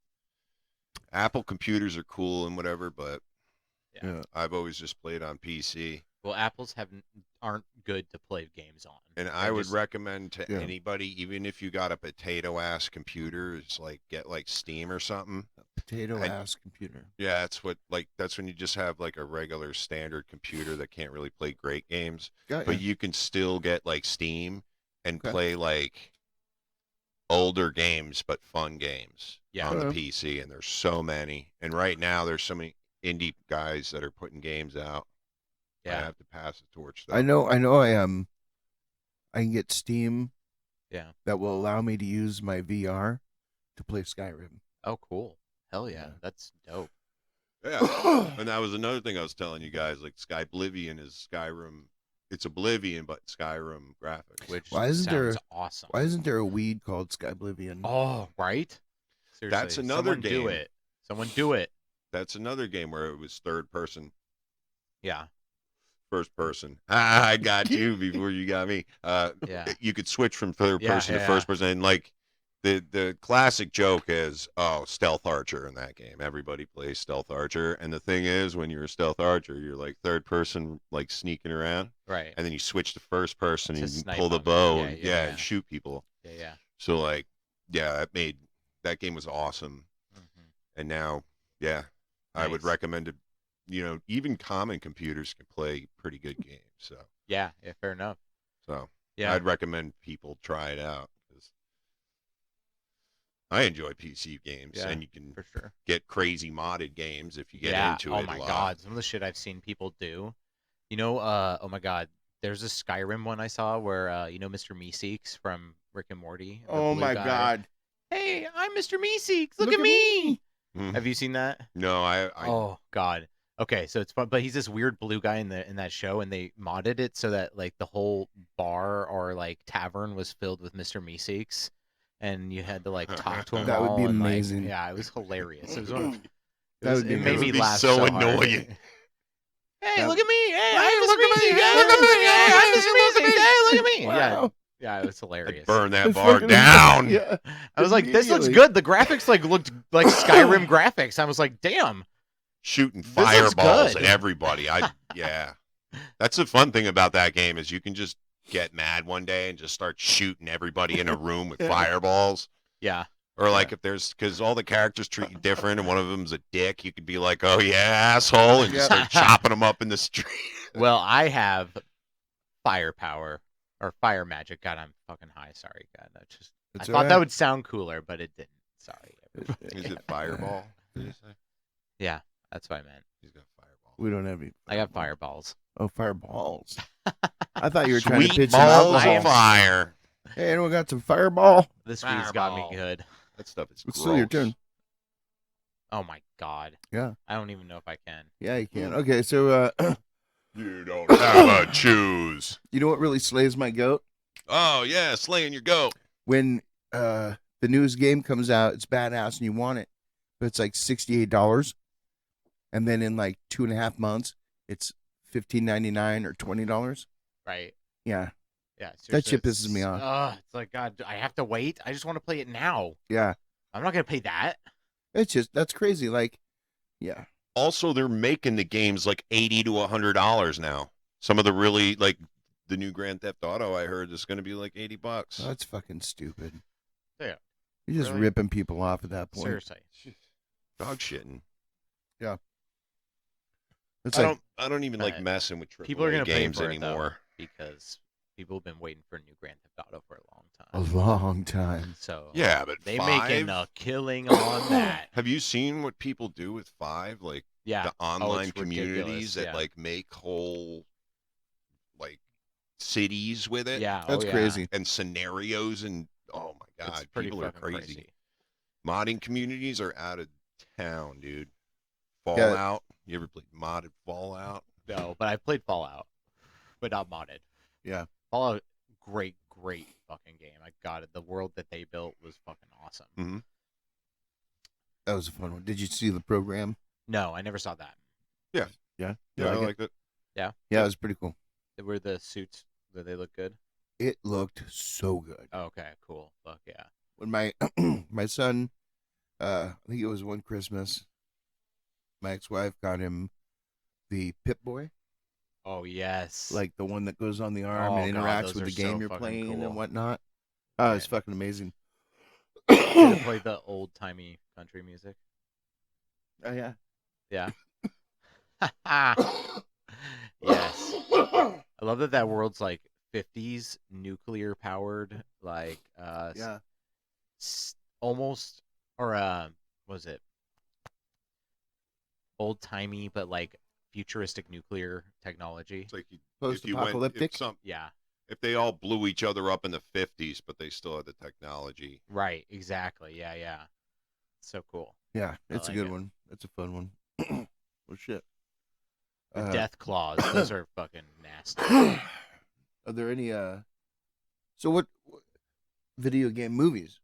Apple computers are cool and whatever, but Yeah. I've always just played on PC. Well, Apples aren't good to play games on. And I They're would just- recommend to Yeah. anybody, even if you got a potato ass computer, it's like get like Steam or something. Potato I- ass computer. Yeah, that's when you just have like a regular standard computer that can't really play great games. Got But ya. you can still get like Steam and Okay. play like older games but fun games Yeah. on the Okay. PC, and there's so many. And right now there's so many indie guys that are putting games out. I Yeah. have to pass the torch though. I know I can get Steam Yeah. that will allow me to use my VR to play Skyrim. Oh, cool. Hell yeah. Yeah. That's dope. Yeah. And that was another thing I was telling you guys, like Oblivion is Skyrim. It's Oblivion but Skyrim graphics. Which Why isn't there- sounds awesome. Why isn't there a weed called Skyblivion? Oh, right? Seriously, That's another someone do game. it. Someone do it. That's another game where it was third person. Yeah. First person. I got you before you got me. Yeah. You could switch from third Yeah, person to yeah. first person, and like the classic joke is, oh, stealth archer in that game. Everybody plays stealth archer, and the thing is, when you're a stealth archer, you're like third person, like sneaking around, Right. and then you switch to first person To and you snipe pull the 'em. bow, Yeah, and yeah. and shoot people. Yeah. So like, yeah, that game was awesome, Mm-hmm. and now, yeah, I would Nice. recommend it. Even common computers can play pretty good games. Yeah. Fair enough. So Yeah. I'd recommend people try it out because I enjoy PC games, Yeah, and you can for sure. get crazy modded games if you get Yeah. into Oh it. my a lot. God. Some of the shit I've seen people do. Oh my God. There's a Skyrim one I saw where Mr. Meeseeks from Rick and Morty. the Oh blue my guy. god. Hey, I'm Mr. Meeseeks. Look, Look at at me. Mhm. Have you seen that? No, I Oh God. Okay, so it's fun, but he's this weird blue guy in that show, and they modded it so that like the whole bar or like tavern was filled with Mr. Meeseeks, and you had to like talk to him. That would be all and, like, amazing. yeah, it was hilarious. It was one of That would be It made It me would be laugh so hard. annoying. Hey, That- look at me! Hey, Hey, I'm look at Mr. me! Music! Hey, Hey, look at me! Hey, I'm Hey, Mr. look at Music! me! Hey, look at me! Wow. Yeah, it was hilarious. I'd burn that It's bar fucking down. Yeah. I was like, this looks Immediately. good. The graphics looked like Skyrim graphics. I was like, damn. Shooting This looks fireballs good. at everybody. Yeah. That's the fun thing about that game is you can just get mad one day and just start shooting everybody in a room with Yeah. fireballs. Yeah. Or like if there's, because all the characters treat you different and one of them's a dick, you could be like, oh yeah, asshole, and just Yeah. start chopping them up in the street. Well, I have firepower or fire magic. God, I'm fucking high. Sorry, God. I It's thought all that right. would sound cooler, but it didn't. Sorry. Is it fireball? Did you say? Yeah, that's what I meant. He's got fireball. We don't have any. I got fireballs. Oh, fireballs. I thought you were trying to Sweet pitch some balls alcohol. of fire. Hey, anyone got some fireball? This weed's got me Fireball. good. That stuff is It's gross. still your turn. Oh my God. Yeah. I don't even know if I can. Yeah, you can. Okay, so You don't have a choose. you know what really slays my goat? Oh yeah, slaying your goat. When the newest game comes out, it's badass and you want it, but it's like $68, and then in like 2.5 months, it's $15.99 or $20. Right. Yeah, Yeah. That shit seriously, pisses me off. It's like, God, I have to wait. I just want to play it now. yeah. I'm not going to pay that. It's just that's crazy. Like, yeah, Also, they're making the games like $80 to $100 now. Some of the really like the new Grand Theft Auto I heard is going to be like $80. that's fucking stupid. Yeah. You're just Really? ripping people off at that point. Seriously. Dog shitting. It's I like don't even like Uh, messing with AAA people are gonna pay games for it, though. anymore. Because people have been waiting for a new Grand Theft Auto for a long a time. long time. So Yeah, but they five? making a killing on that. Have you seen what people do with 5? Like Yeah. the online it's communities ridiculous, that yeah. like make whole like cities with it. Yeah. That's yeah. crazy. And scenarios and oh my It's god, pretty people are fucking crazy. Modding communities are out of town, dude. Yeah. Fallout. You ever played modded Fallout? No, but I played Fallout, but not modded. Yeah. Fallout, great fucking game. I got it. The world that they built was fucking awesome. Mm-hmm. That was a fun one. Did you see the program? No, I never saw that. Yeah. Yeah, You I like it? liked it. Yeah, it was pretty cool. Were the suits, did they look good? It looked so good. Oh, okay, cool. Fuck yeah. When my my son, I think it was one Christmas, my ex-wife got him the Pip-Boy, Oh, yes. like the one that goes on the arm Oh, and God, interacts those with are the game so you're fucking playing cool. and whatnot. Oh, it's Man. fucking amazing. Did it play the old-timey country music? Oh yeah. Yeah. Yes. I love that world's like 50s nuclear powered, like Yeah. almost, or what was it, old timey but like futuristic nuclear technology. It's like if Post-apocalyptic. if they all blew each other up in the 50s, but they still had the technology. Right, exactly. Yeah. So cool. Yeah, it's a like good it. one. It's a fun one. Well, shit. The Uh, death claws, those are fucking nasty. Are there any so what video game movies?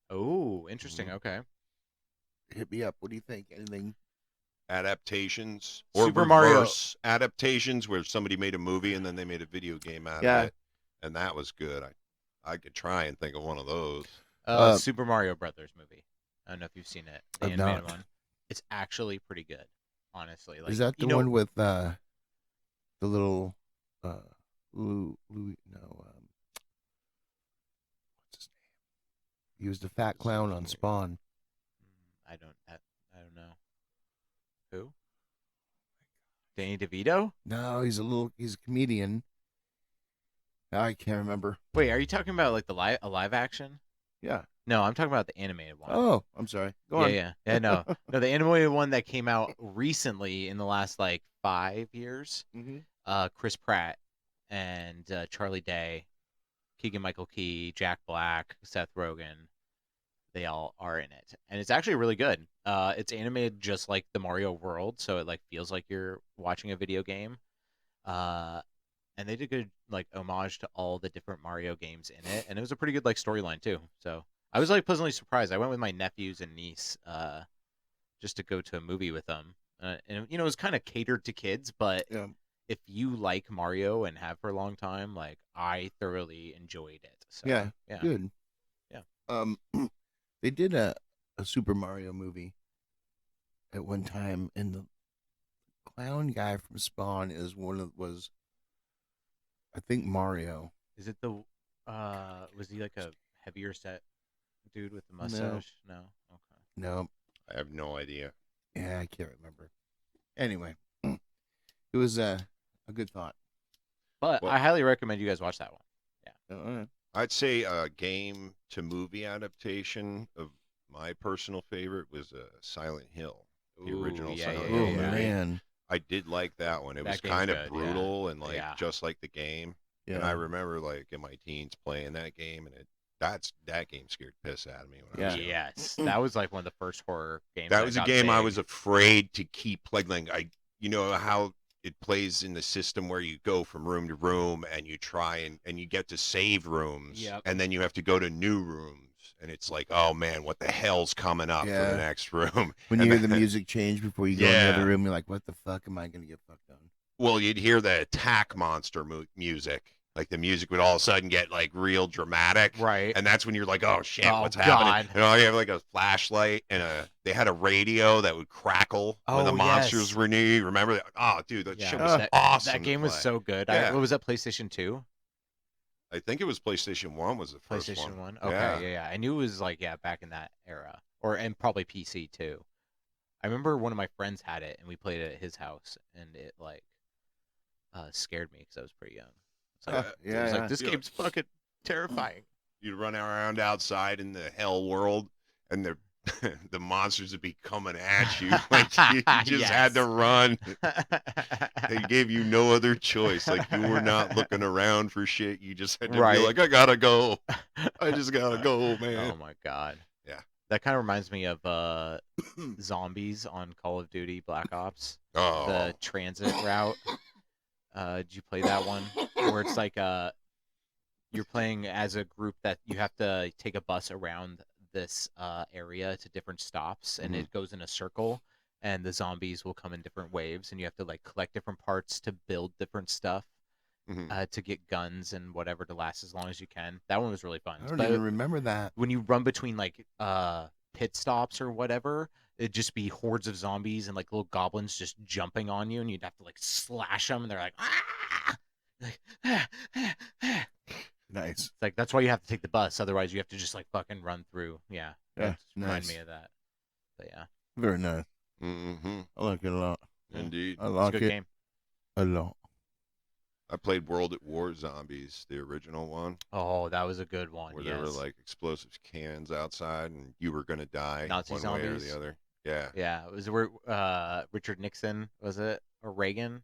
Oh, interesting. Mhm. Okay. Hit me up. What do you think? Anything? Adaptations or Super Mario- reverse adaptations where somebody made a movie and then they made a video game out Yeah. of it, and that was good. I could try and think of one of those. Super Mario Brothers movie. I don't know if you've seen it. The I've animated not. one. It's actually pretty good, honestly. Like, Is that you the know, one with the little Louis? No, what's his name? He was the fat clown on Spawn. I don't know. Who? Danny DeVito? No, he's a comedian. I can't remember. Wait, are you talking about like a live action? Yeah. No, I'm talking about the animated one. Oh, I'm sorry. Go on. Yeah. No, the animated one that came out recently in the last like 5 years. Mm-hmm. Chris Pratt and Charlie Day, Keegan-Michael Key, Jack Black, Seth Rogen. They all are in it, and it's actually really good. It's animated just like the Mario world, so it like feels like you're watching a video game. And they did good like homage to all the different Mario games in it, and it was a pretty good like storyline too. So I was like pleasantly surprised. I went with my nephews and niece just to go to a movie with them. And it was kind of catered to kids, but Yeah. if you like Mario and have for a long time, like I thoroughly enjoyed it. So, Yeah. yeah. Good. Yeah. They did a Super Mario movie at one time, and the clown guy from Spawn was I think Mario. Is it the was he like a heavier set dude with the mustache? No. Okay. No, I have no idea. yeah, I can't remember. Anyway, it was a good thought. But Well- I highly recommend you guys watch that one. All right. I'd say a game to movie adaptation of my personal favorite was Silent Hill. The original yeah, Silent yeah, Oh Hill movie. man, I did like that one. It That was game's kind of good, yeah. brutal and like Yeah. just like the game. yeah. And I remember like in my teens playing that game, and that game scared the piss out of me when I was young. Yes, that was like one of the first horror games. That was a got game I big. was afraid to keep playing. Like you know how it plays in the system where you go from room to room and you try and you get to save rooms, Yep. and then you have to go to new rooms, and it's like, oh man, what the hell's coming up for Yeah. the next room? When And you hear the then- music change before you go in the Yeah. other room, you're like, "What the fuck am I gonna get fucked on?" Well, you'd hear the attack monster music. Like the music would all of a sudden get like real dramatic. right. And that's when you're like, oh shit, Oh, what's God. happening? You know, you have like a flashlight and they had a radio that would crackle when the Oh, monsters yes. were near. Remember that? Oh, dude, that Yeah, shit was that, awesome. That to game was play. so good. Yeah. What was that? PlayStation 2? I think it was PlayStation 1 was the first PlayStation one. 1. Okay, yeah. I knew it was like back in that era, and probably PC too. I remember one of my friends had it, and we played it at his house, and it like scared me because I was pretty young. It's like, Yeah, it was yeah. like this Yeah. game's fucking terrifying. You'd run around outside in the hell world, and the the monsters would be coming at you. Like you just had to Yes. run. They gave you no other choice. Like you were not looking around for shit. You just had to Right. be like, I gotta go. I just gotta go, man. Oh my god. Yeah. That kind of reminds me of zombies on Call of Duty Black Ops. Oh, The transit route. Did you play that one? Where it's like you're playing as a group that you have to take a bus around this area to different stops, and it goes in a circle, and the zombies will come in different waves, and you have to like collect different parts to build different stuff Mhm. to get guns and whatever to last as long as you can. That one was really fun. I don't But even remember that. when you run between like pit stops or whatever, it'd just be hordes of zombies and like little goblins just jumping on you, and you'd have to like slash them, and they're like, ah! Like, It's Nice. like that's why you have to take the bus, otherwise you have to just like fucking run through. Yeah, Yeah, that remind nice. me of that. But yeah, Very nice. Mm-hmm. I like it a lot. Indeed. I it's a like good it game. a lot. I played World at War Zombies, the original one, Oh, that was a good one. where Yes. there were like explosive cannons outside, and you were gonna die Nazi one way or zombies? the other. Yeah. Yeah, it was where Richard Nixon, was it, or Reagan?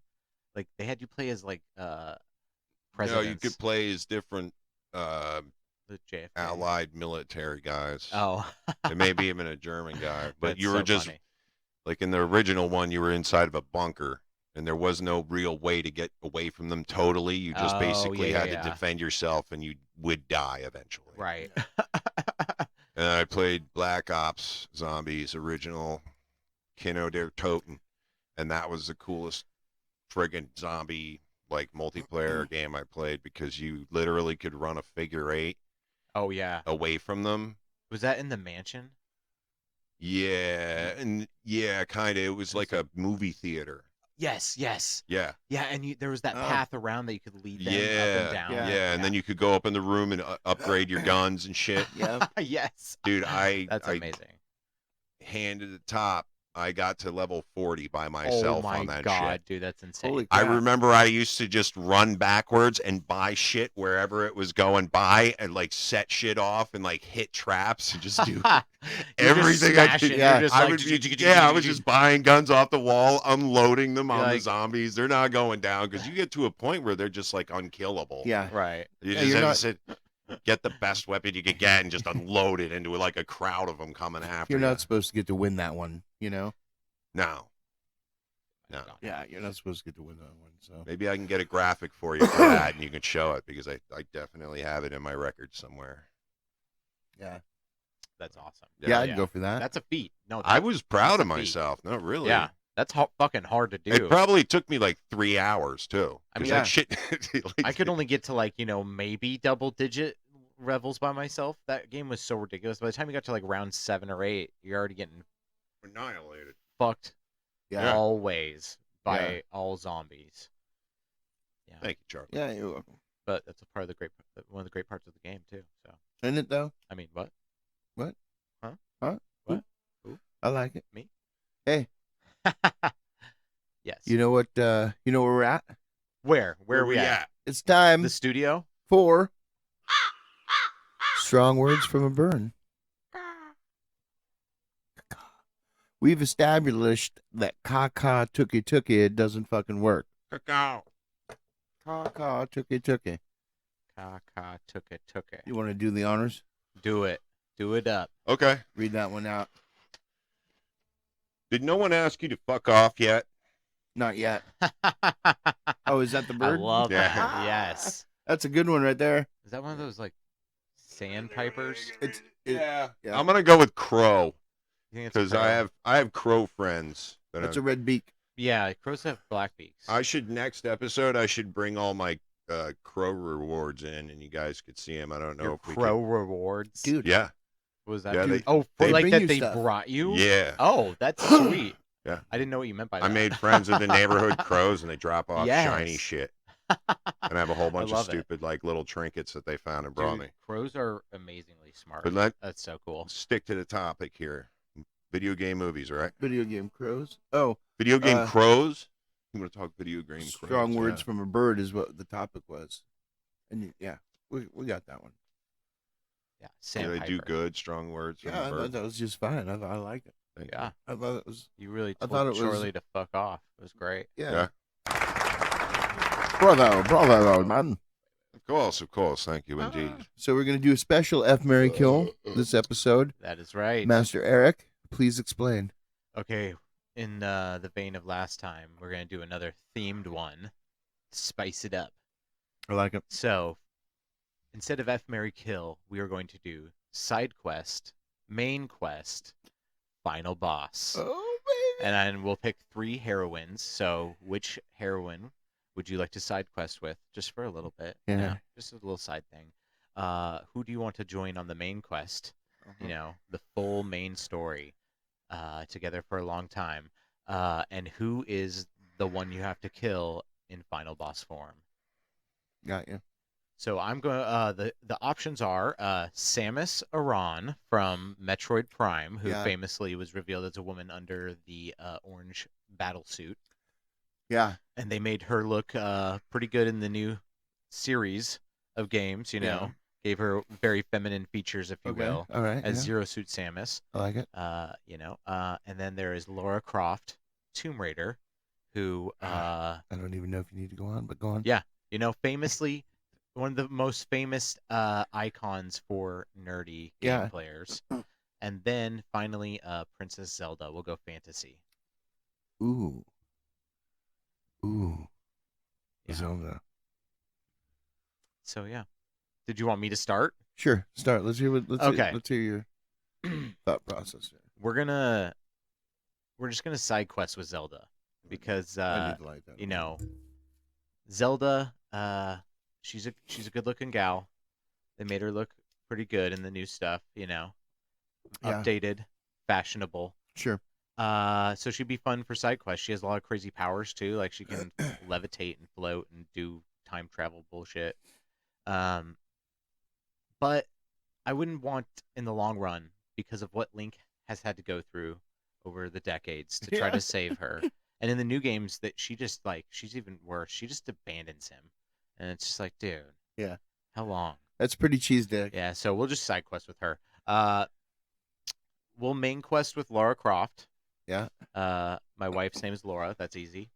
Like they had you play as like No, presidents. you could play as different the JFK. allied military guys. Oh, And maybe even a German guy. But That's you were so just funny. like in the original one, you were inside of a bunker, and there was no real way to get away from them totally. You just Oh, basically yeah, had yeah. to defend yourself, and you would die eventually. Right. And I played Black Ops Zombies original Kino der Toten, and that was the coolest friggin' zombie like multiplayer game I played, because you literally could run a figure 8 Oh yeah. away from them. Was that in the mansion? Yeah, and yeah, kind of. It was like a movie theater. Yes, yes. Yeah, Yeah, and there was that Oh. path around that you could lead them up yeah, and down. yeah, and then you could go up in the room and upgrade your guns and shit. Yeah. yes. Dude, I That's amazing. hand to the top. I got to level 40 by myself Oh my on that god, shit. dude, that's insane. Holy I crap. remember I used to just run backwards and buy shit wherever it was going by, and like set shit off and like hit traps and just do You're just everything I could. smashing, Yeah, you're just I like, would be, I was just buying guns off the wall, unloading them on the Like- zombies. They're not going down, because you get to a point where they're just like unkillable. Yeah. right. You Yeah, just you're have not- to sit, get the best weapon you could get and just unload it into like a crowd of them coming after You're you. not supposed to get to win that one, you know? No. No. Yeah, you're not supposed to get to win that one. So Maybe I can get a graphic for you for that, and you can show it, because I definitely have it in my record somewhere. yeah. That's awesome. Yeah, I'd go for that. That's a feat. No, I was proud that's of a feat. myself. No, really. Yeah, that's fucking hard to do. It probably took me like 3 hours too. I mean, that shit. I could only get to like maybe double-digit levels by myself. That game was so ridiculous. By the time you got to like round 7 or 8, you're already getting annihilated. fucked Yeah. all ways by all zombies. Yeah. Thank you, Charlie. Yeah, you're welcome. But that's a part of one of the great parts of the game too. So. Isn't it though? I mean, what? What? Huh? Huh? What? Who? I like it. Me? Hey. Yes. You know what? You know where we're at? Where are we at? It's time The studio. for strong words from a burn. We've established that caca tookie tookie it doesn't fucking work. Cacao. Caca tookie tookie. Caca took it. You want to do the honors? Do it. Do it up. Okay. Read that one out. Did no one ask you to fuck off yet? Not yet. Oh, is that the I bird? love Yeah. that. Yes. That's a good one right there. Is that one of those like sandpipers? Yeah. I'm gonna go with crow You think it's a because crow? I have crow friends. That's a red beak. Yeah, crows have black beaks. Next episode I should bring all my crow rewards in, and you guys could see them. I don't know Your if we crow rewards. Dude. Yeah. What was that? Yeah, Dude? they- For they like bring that you they stuff. brought you? Yeah. Oh, that's sweet. Yeah. I didn't know what you meant by that. I made friends with the neighborhood crows, and they drop off Yes. shiny shit. And I have a whole bunch of love it. stupid like little trinkets that they found and brought Dude, me. crows are amazingly smart. But That's so cool. stick to the topic here. Video game movies, right? Video game crows. Oh, Video game crows? You want to talk video game crows? strong words Yeah. from a bird is what the topic was. And we got that one. Yeah, Did I do sandpiper. good? Strong words from Yeah, a I thought bird? that was just fine. I like it. Thank Yeah, I thought it was. you really I told thought it was- Charlie to fuck off. It was great. Yeah. Yeah. Bravo, man. Of course. Thank you indeed. So we're gonna do a special F Mary Kill this episode. That is right. Master Eric, please explain. Okay, in the vein of last time, we're gonna do another themed one. Spice it up. I like it. So, instead of F Mary Kill, we are going to do side quest, main quest, final boss. Oh baby. And then we'll pick 3 heroines. So, which heroine would you like to side quest with, just for a little bit? you Yeah. know, just a little side thing. Who do you want to join on the main quest? You know, the full main story, together for a long time. And who is the one you have to kill in final boss form? Got you. So I'm going. The options are Samus Aran from Metroid Prime, who Yeah. famously was revealed as a woman under the orange battle suit, Yeah. and they made her look pretty good in the new series of games. You know, gave her very feminine features, if you will, All right. as yeah. Zero Suit Samus. I like it. And then there is Lara Croft, Tomb Raider, who I don't even know if you need to go on, but go on. Yeah. famously one of the most famous icons for nerdy game Yeah. players. And then finally, Princess Zelda. We'll go fantasy. Ooh. Yeah. Zelda. So yeah. Did you want me to start? Sure. Start. Let's hear what. Okay. Let's hear your thought process. We're just gonna side quest with Zelda because I did like that. you know, Zelda, she's a good looking gal. They made her look pretty good in the new stuff, you know. Yeah. Updated, fashionable. Sure. So she'd be fun for side quests. She has a lot of crazy powers too, like she can levitate and float and do time travel bullshit. But I wouldn't want in the long run, because of what Link has had to go through over the decades to try Yeah. to save her. And in the new games, that she's even worse. She just abandons him, and it's just like, dude, Yeah. how long? That's pretty cheese dick. Yeah, so we'll just side quest with her. We'll main quest with Lara Croft. Yeah. My wife's name is Laura. That's easy.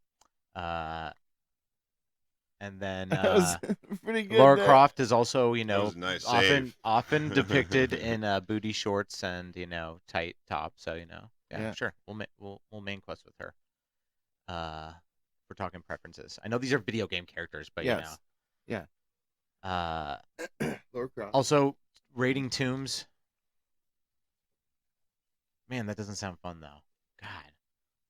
And then That was pretty good. Lara there. Croft is also, That was a nice often save. often depicted in booty shorts and tight top. So Yeah. sure, we'll main quest with her. We're talking preferences. I know these are video game characters, but Yes. Yeah. Uh, Lara Croft. also raiding tombs. Man, that doesn't sound fun though. God.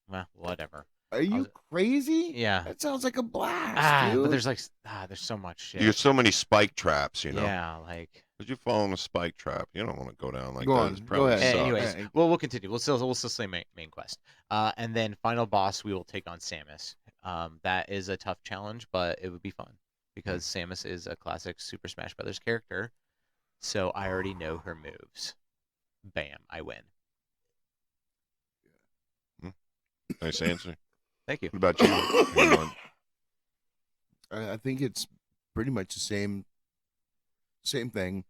Well, whatever. Are you crazy? Yeah. That sounds like a blast, dude. But there's so much shit. You get so many spike traps, you know. Yeah, like. But you fall in a spike trap, you don't want to go down like Go that. on, It's go probably ahead. sucks. Anyways, Alright. we'll continue. We'll still say main quest. And then final boss, we will take on Samus. That is a tough challenge, but it would be fun because Samus is a classic Super Smash Brothers character. So I already know her moves. Bam, I win. Nice answer. Thank you. What about you? Anyone? I think it's pretty much the same thing.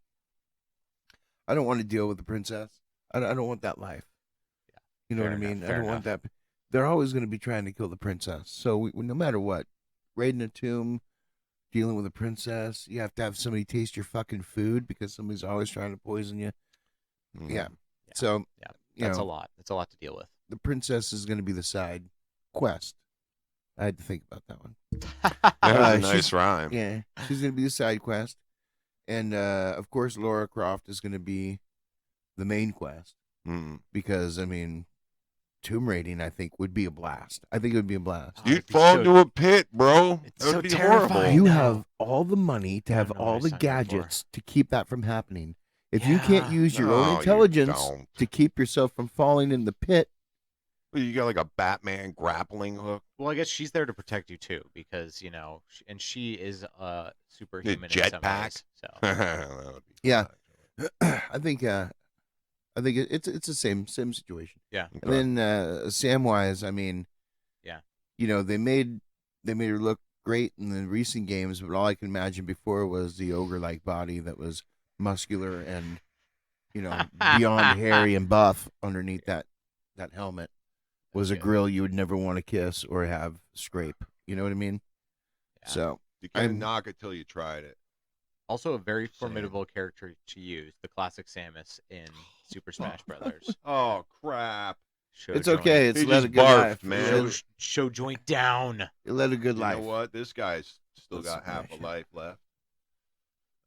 I don't want to deal with the princess. I don't want that life. Yeah. You know Fair what I mean? enough, I don't fair want that. They're always going to be trying to kill the princess. So no matter what, raiding a tomb, dealing with a princess, you have to have somebody taste your fucking food because somebody's always trying to poison you. Mhm. Yeah. So Yeah. you That's know, a lot. That's a lot to deal with. the princess is going to be the side quest. I had to think about that one. That was a she's- nice rhyme. Yeah, she's going to be the side quest. And, of course, Lara Croft is going to be the main quest. Mm. Because, I mean, tomb raiding, I think, would be a blast. I think it would be a blast. Oh, You'd it'd be fall so- into a pit, bro. It's That so would be terrifying. horrible. You know. have all the money to I have don't know all what I the signed up for. gadgets to keep that from happening. If you can't Yeah. use your No, own you intelligence don't. to keep yourself from falling in the pit, Well, you got like a Batman grappling hook. Well, I guess she's there to protect you too, because and she is superhuman in some jetpack. ways. So That would be Yeah. fun, I think it's the same situation. yeah, actually. And then Samwise, I mean, Yeah. you know, they made her look great in the recent games, but all I can imagine before was the ogre-like body that was muscular and, you know, beyond hairy and buff underneath that helmet was a good. grill you would never want to kiss or have scrape. You know what I mean? Yeah. So You can't I'm- knock it till you tried it. Also, a very Same. formidable character to use, the classic Samus in Super Smash Brothers. Oh crap! Show it's joint. okay. It's He led just a good barfed, life. man. Show joint down. It led a good You life. know what? This guy's still Let's got half a smash it. life left,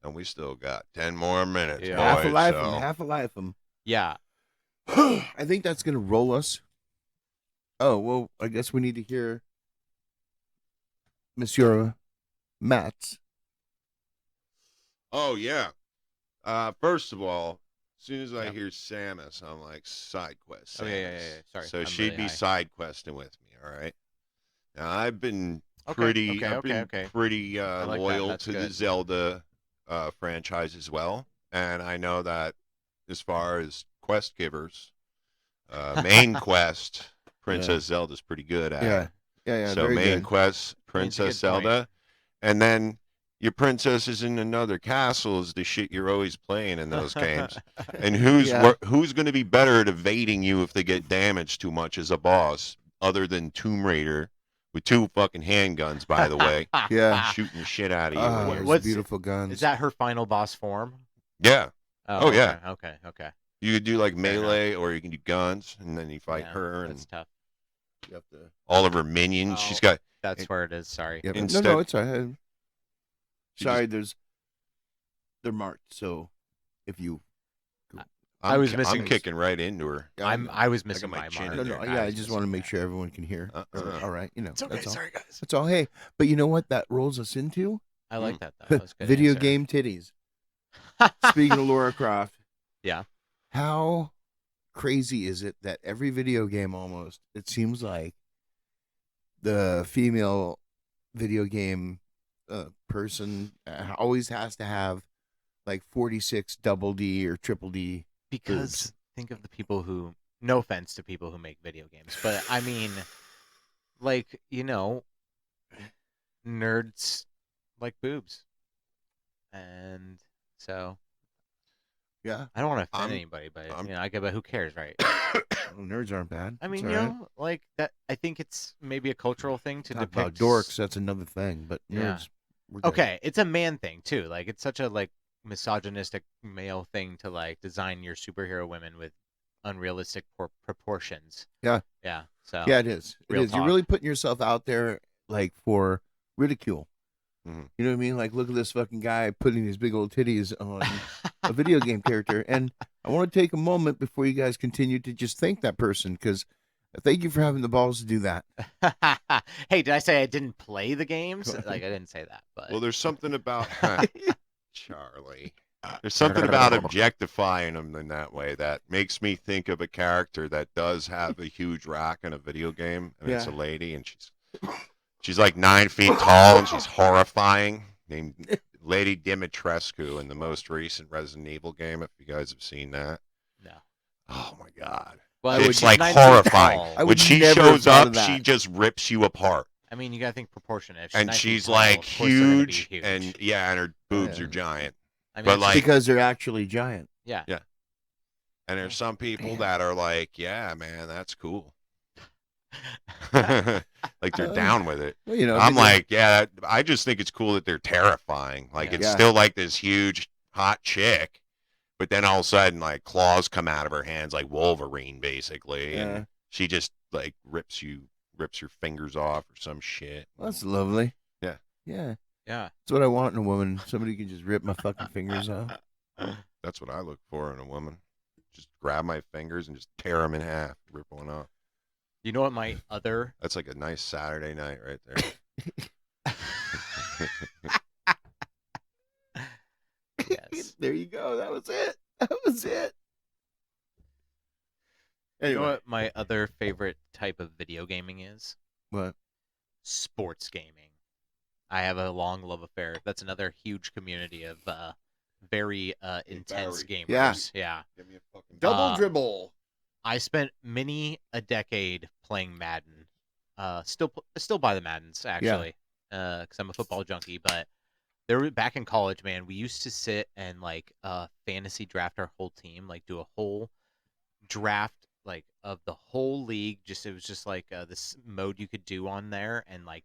and we still got 10 more minutes. Yeah. Half a boys, life so- half a life 'em. Yeah. I think that's gonna roll us. Oh well, I guess we need to hear Monsieur Matt's. Oh yeah. First of all, as soon as I Yep. hear Samus, I'm like side quest. Oh, yeah. Samus. Sorry. So I'm she'd really be high. side questing with me. All right. Now I've been Okay, pretty, okay, I've been okay. pretty I like that. loyal That's to the good. Zelda franchise as well, and I know that as far as quest givers, main quest, Princess Zelda's pretty good at. Yeah, yeah. So very main good. quest, good Princess point. Zelda, and then your princess is in another castle is the shit you're always playing in those games. And who's Yeah. who's going to be better at evading you if they get damaged too much as a boss, other than Tomb Raider with 2 fucking handguns, by the way, Yeah. shooting the shit out of you. Oh, when those What's- beautiful guns. Is that her final boss form? yeah, Oh, okay, yeah. Okay. you could do like Fair enough. melee, or you can do guns, and then you fight Yeah, her and That's tough. You have to- all of her minions. Oh. She's got. That's where it is. Sorry. Yeah, but- Instead- no, it's all right. She Sorry, they're marked. So if you, I was I'm missing- kicking right into her. I was missing my my chin mark. in No, there. no, yeah. I just want to make sure everyone can hear. Uh-uh. All right, you know. It's okay. That's all. Sorry, guys. That's all. Hey, but you know what? That rolls us into I like that though. That was a good video answer. game titties. Speaking of Lara Croft, Yeah. how crazy is it that every video game almost it seems like the female video game person always has to have like 46 double D or triple D. Because think of the people who. No offense to people who make video games, but I mean, like nerds like boobs, and so Yeah, I don't want to offend I'm- anybody, but I'm- I get. But who cares, right? nerds aren't bad. I mean, It's all right. like that. I think it's maybe a cultural thing to Talk depict about dorks. That's another thing, but Yeah. nerds. we're good. Okay, it's a man thing too. Like it's such a misogynistic male thing to design your superhero women with unrealistic proportions. Yeah. Yeah. So Yeah, it is. It Real is. You're talk. really putting yourself out there, like for ridicule. Mhm. You know what I mean? Like, look at this fucking guy putting his big old titties on a video game character. And I want to take a moment before you guys continue to just thank that person, because thank you for having the balls to do that. Hey, did I say I didn't play the games? Like, I didn't say that, but Well, there's something about Charlie. There's something about objectifying them in that way that makes me think of a character that does have a huge rack in a video game, and it's a Yeah. lady, and she's like 9 feet tall, and she's horrifying. Named Lady Dimitrescu in the most recent Resident Evil game. If you guys have seen that, no. oh my god, Well, it's she's like 9 feet horrifying. tall. I When would she never have shows thought up, of that. she just rips you apart. I mean, you gotta think proportionate. If And 9 feet she's tall, like of course they're gonna be huge, huge. and yeah, and her boobs Yeah. are giant. I mean, but it's like- Because they're actually giant. yeah. And there's some people Damn. that are like, yeah, man, that's cool. Like they're down with it. Well, you know, I'm they- like, yeah, I just think it's cool that they're terrifying. Like Yeah. it's Yeah. still like this huge hot chick, but then all of a sudden like claws come out of her hands like Wolverine basically, Yeah. and she just like rips your fingers off or some shit. Well, that's lovely. Yeah. Yeah. Yeah. That's what I want in a woman. Somebody who can just rip my fucking fingers off. That's what I look for in a woman. Just grab my fingers and just tear them in half, rip one off. You know what my other That's like a nice Saturday night right there. yes. There you go. That was it. That was it. You know Anyway, what my other favorite type of video gaming is? what? Sports gaming. I have a long love affair. That's another huge community of very intense Barry. gamers. Yeah. Give me a fucking Double Uh, dribble. I spent many a decade playing Madden. Still buy the Maddens actually, because I'm a football junkie. But back in college, man. We used to sit and like fantasy draft our whole team, like do a whole draft like of the whole league. It was just like this mode you could do on there, and like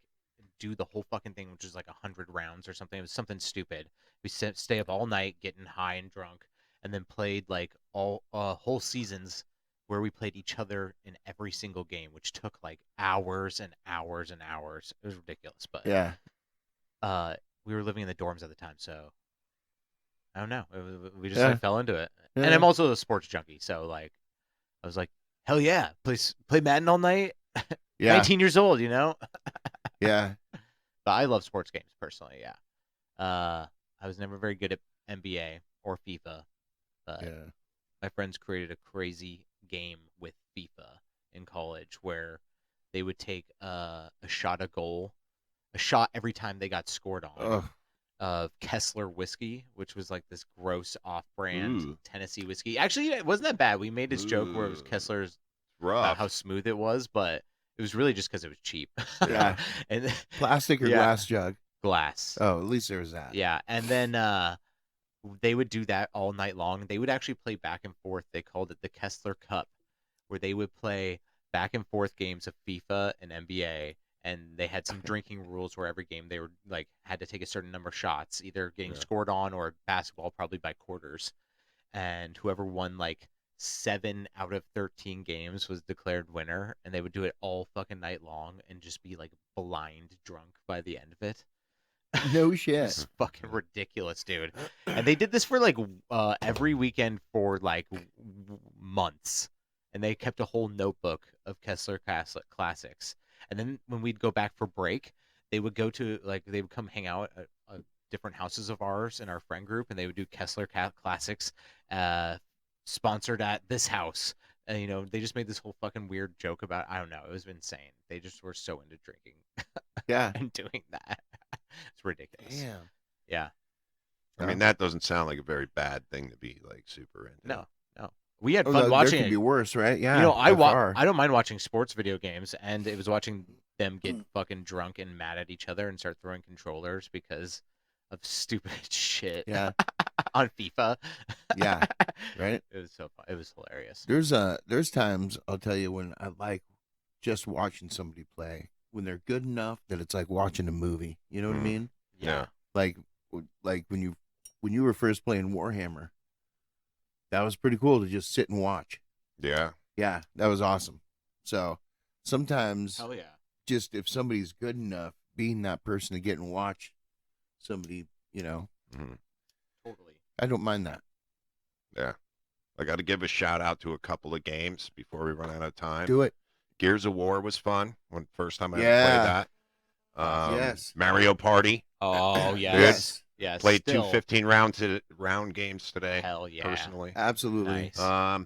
do the whole fucking thing, which was like 100 rounds or something. It was something stupid. We stay up all night getting high and drunk, and then played like all whole seasons where we played each other in every single game, which took like hours and hours and hours. It was ridiculous, but Yeah. we were living in the dorms at the time, so I don't know. We just Yeah. like fell into it. Yeah. And I'm also a sports junkie, so like I was like, hell yeah, play Madden all night. Yeah. 19 years old, you know. Yeah. But I love sports games personally. Yeah. I was never very good at NBA or FIFA, but Yeah. my friends created a crazy game with FIFA in college where they would take a shot every time they got scored on Ugh. of Kessler whiskey, which was like this gross off-brand Ooh. Tennessee whiskey. Actually, it wasn't that bad. We made this joke where it was Ooh. Kessler's rough. how smooth it was, but it was really just because it was cheap. Yeah. And Plastic or Yeah. glass jug? glass. Oh, at least there was that. Yeah, and then they would do that all night long. They would actually play back and forth. They called it the Kessler Cup, where they would play back and forth games of FIFA and NBA, and they had some drinking rules where every game they were like had to take a certain number of shots, either getting Yeah. scored on or basketball, probably by quarters. And whoever won like 7 out of 13 games was declared winner, and they would do it all fucking night long and just be like blind drunk by the end of it. No It's shit. fucking ridiculous, dude. And they did this for like every weekend for like months, and they kept a whole notebook of Kessler classics. And then when we'd go back for break, they would go to they would come hang out at different houses of ours in our friend group, and they would do Kessler classics, sponsored at this house. And you know, they just made this whole fucking weird joke about. I don't know. It was insane. They just were so into drinking Yeah. and doing that. It's ridiculous. Damn. Yeah. I mean, that doesn't sound like a very bad thing to be like super into. No. We had Oh, fun there watching could it. be worse, right? Yeah. You know, by far. I don't mind watching sports video games, and it was watching them get fucking drunk and mad at each other and start throwing controllers because of stupid shit Yeah. on FIFA. Yeah. Right. It was so fun. It was hilarious. There's times I'll tell you when I like just watching somebody play when they're good enough that it's like watching a movie. You know what I Mhm. mean? Yeah. Like when you were first playing Warhammer, that was pretty cool to just sit and watch. Yeah. Yeah, that was awesome. So sometimes Hell yeah. just if somebody's good enough, being that person to get and watch somebody, you know, Totally. I don't mind that. I got to give a shout out to a couple of games before we run out of time. Do it. Gears of War was fun. First time I ever Yeah. played that. Yes. Mario Party. Oh Dude, yes. Yes. Played still. 2 15-round games today. Hell yeah. Personally. Absolutely. Nice.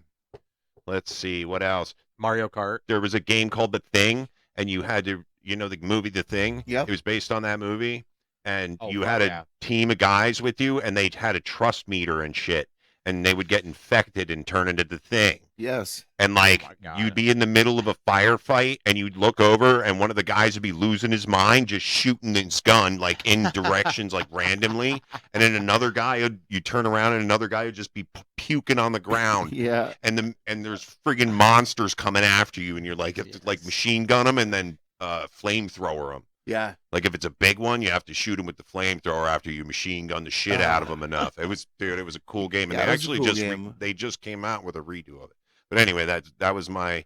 Let's see what else. Mario Kart. There was a game called The Thing, and you had to, the movie The Thing. Yep. It was based on that movie, and Oh, you fuck had a yeah. team of guys with you, and they had a trust meter and shit, and they would get infected and turn into The Thing. Yes. And like my God. you'd be in the middle of a firefight and you'd look over and one of the guys would be losing his mind, just shooting his gun like in directions like randomly. And then another guy you turn around and another guy would just be puking on the ground. Yeah. And there's friggin' monsters coming after you and you're like, you have to like machine gun them and then flamethrower them. Yeah. Like if it's a big one, you have to shoot him with the flamethrower after you machine gun the shit out of him enough. It was a cool game, and Yeah, they it was a actually cool just game. they just came out with a redo of it. But anyway, that was my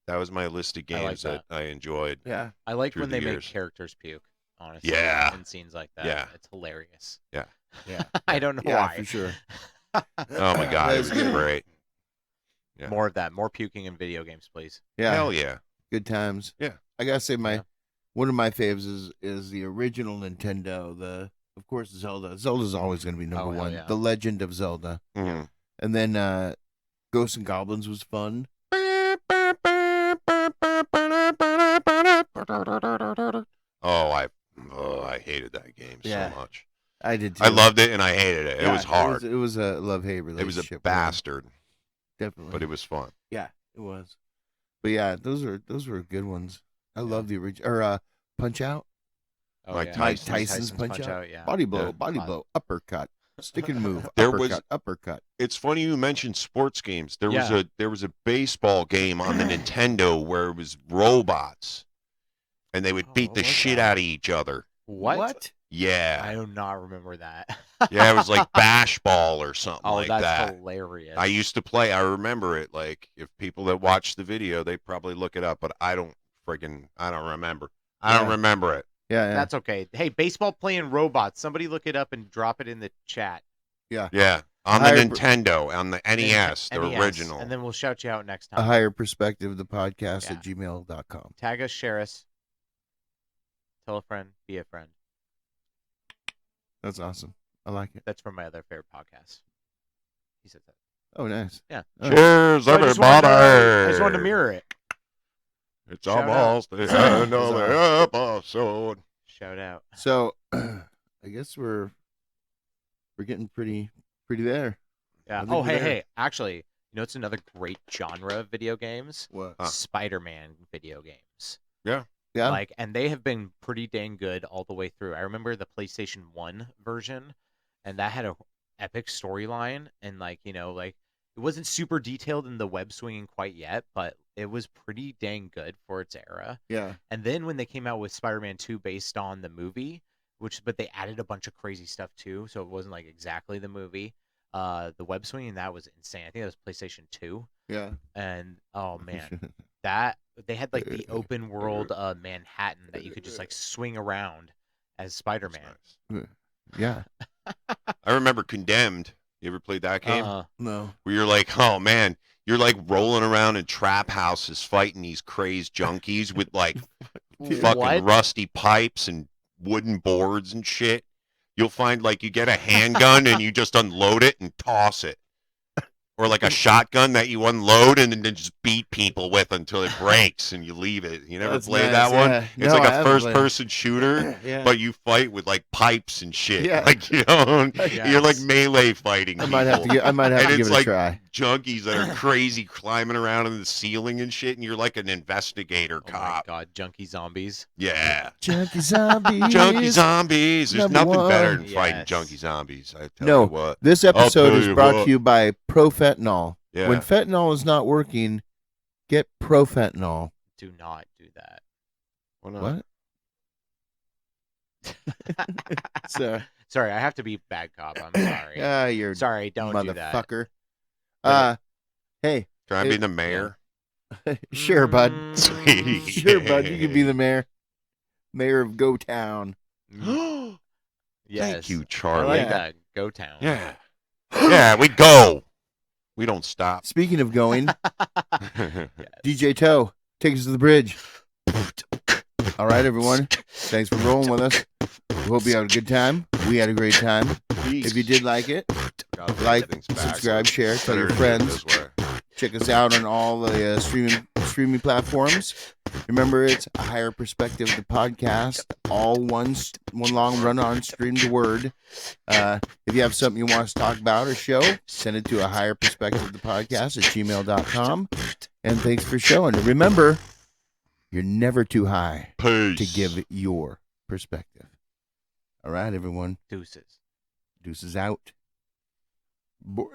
list of games that I enjoyed. Yeah. I like through when the they make years. characters puke. Honestly. Yeah. In scenes like that. Yeah. It's hilarious. Yeah. Yeah. I don't know Yeah, why. for sure. Oh my god, it was That's good. great. Yeah. More of that. More puking in video games, please. Yeah. Hell yeah. Good times. Yeah. I gotta say Yeah. one of my faves is the original Nintendo. Of course Zelda. Zelda's always gonna be number Oh, hell one. yeah. The Legend of Zelda. Mhm. And then Ghosts and Goblins was fun. I hated that game Yeah. so much. I did too. I loved it and I hated it. It Yeah, was hard. It was a love-hate It was relationship. a with them. bastard, Definitely. but it was fun. Yeah, it was. But yeah, those were good ones. I love the original Punch Out. Oh, Mike yeah. Mike Tyson's Punch Out. Yeah. Body blow, Yeah. body blow, uppercut, stick and move, There uppercut, was- uppercut. It's funny you mentioned sports games. There Yeah. was a baseball game on the Nintendo where it was robots, and they would Oh, beat what the was shit that? out of each other. What? Yeah, I do not remember that. yeah, it was like bash ball or something Oh, like that's that. hilarious. I used to play. I remember it. Like if people that watch the video, they probably look it up, but I don't remember. I don't Yeah. remember it. Yeah, yeah. That's okay. Hey, baseball playing robots. Somebody look it up and drop it in the chat. Yeah, on the Higher- Nintendo, on the NES, the NES, original. And then we'll shout you out next A time. higher perspective, the podcast Yeah. at gmail.com. Tag us, share us. Tell a friend, be a friend. That's awesome. I like it. That's from my other favorite podcast. He said that. Oh, nice. Yeah. Cheers, So I just wanted to mirror it. It's Shout almost the end of the episode. Shout out. So, I guess we're getting pretty there. I Yeah. think Oh, we're hey, there. hey. Actually, you know it's another great genre of video games? What? Spider-Man video games. Yeah. Like, and they have been pretty dang good all the way through. I remember the PlayStation 1 version, and that had a epic storyline, and like, like it wasn't super detailed in the web swinging quite yet, but it was pretty dang good for its era. Yeah. And then when they came out with Spider-Man 2 based on the movie, but they added a bunch of crazy stuff too, so it wasn't like exactly the movie. The web swinging, that was insane. I think that was PlayStation 2. Yeah. And oh man, that they had like the open world Manhattan that you could just like swing around as Spider-Man. Yeah. I remember Condemned. You ever played that game? No. Where you're like, oh man, you're like rolling around in trap houses fighting these crazed junkies with like fucking What? rusty pipes and wooden boards and shit. You'll find like you get a handgun and you just unload it and toss it. Or like a shotgun that you unload and then just beat people with until it breaks and you leave it. You never That's played nice, that one? yeah. It's No, like I a haven't played it. first-person shooter, Yeah. but you fight with like pipes and shit. Yeah. Like you're like Yes. melee fighting. I might have to people. give And it it's a like try. junkies that are crazy climbing around in the ceiling and shit, and you're like an investigator Oh my cop. god, junkie zombies. Yeah. Junkie zombies. Junkie zombies. There's Number nothing better than one. fighting Yes. junkie zombies. I tell No. you what. This I'll episode tell is you brought what. to you by Profentanol. Yeah. When fentanyl is not working, get Profentanol. Do not do that. Why not? What? So, Sorry, I have to be bad cop. I'm sorry. you're Sorry, don't do that. motherfucker. But- Hey, Can I be It- the mayor? sure, bud. Mm, Sure, bud. You can be the mayor. Mayor of Go Town. yes. Thank you, I Charlie. like Yeah. that. Go town. Yeah. Yeah, we go. We don't stop. Speaking of going, DJ Toe, take us to the bridge. All right, everyone. Thanks for rolling with us. We hope you had a good time. We had a great time. If you did like it, like, subscribe, share, tell your friends. Check us out on all the streaming platforms. Remember, it's A Higher Perspective, the podcast. All one long run-on streamed word. If you have something you want us to talk about or show, send it to ahigherperspectivethepodcast@gmail.com. And thanks for showing. And remember, you're never too high to give your perspective. All right, everyone. Deuces. Deuces out. Boy.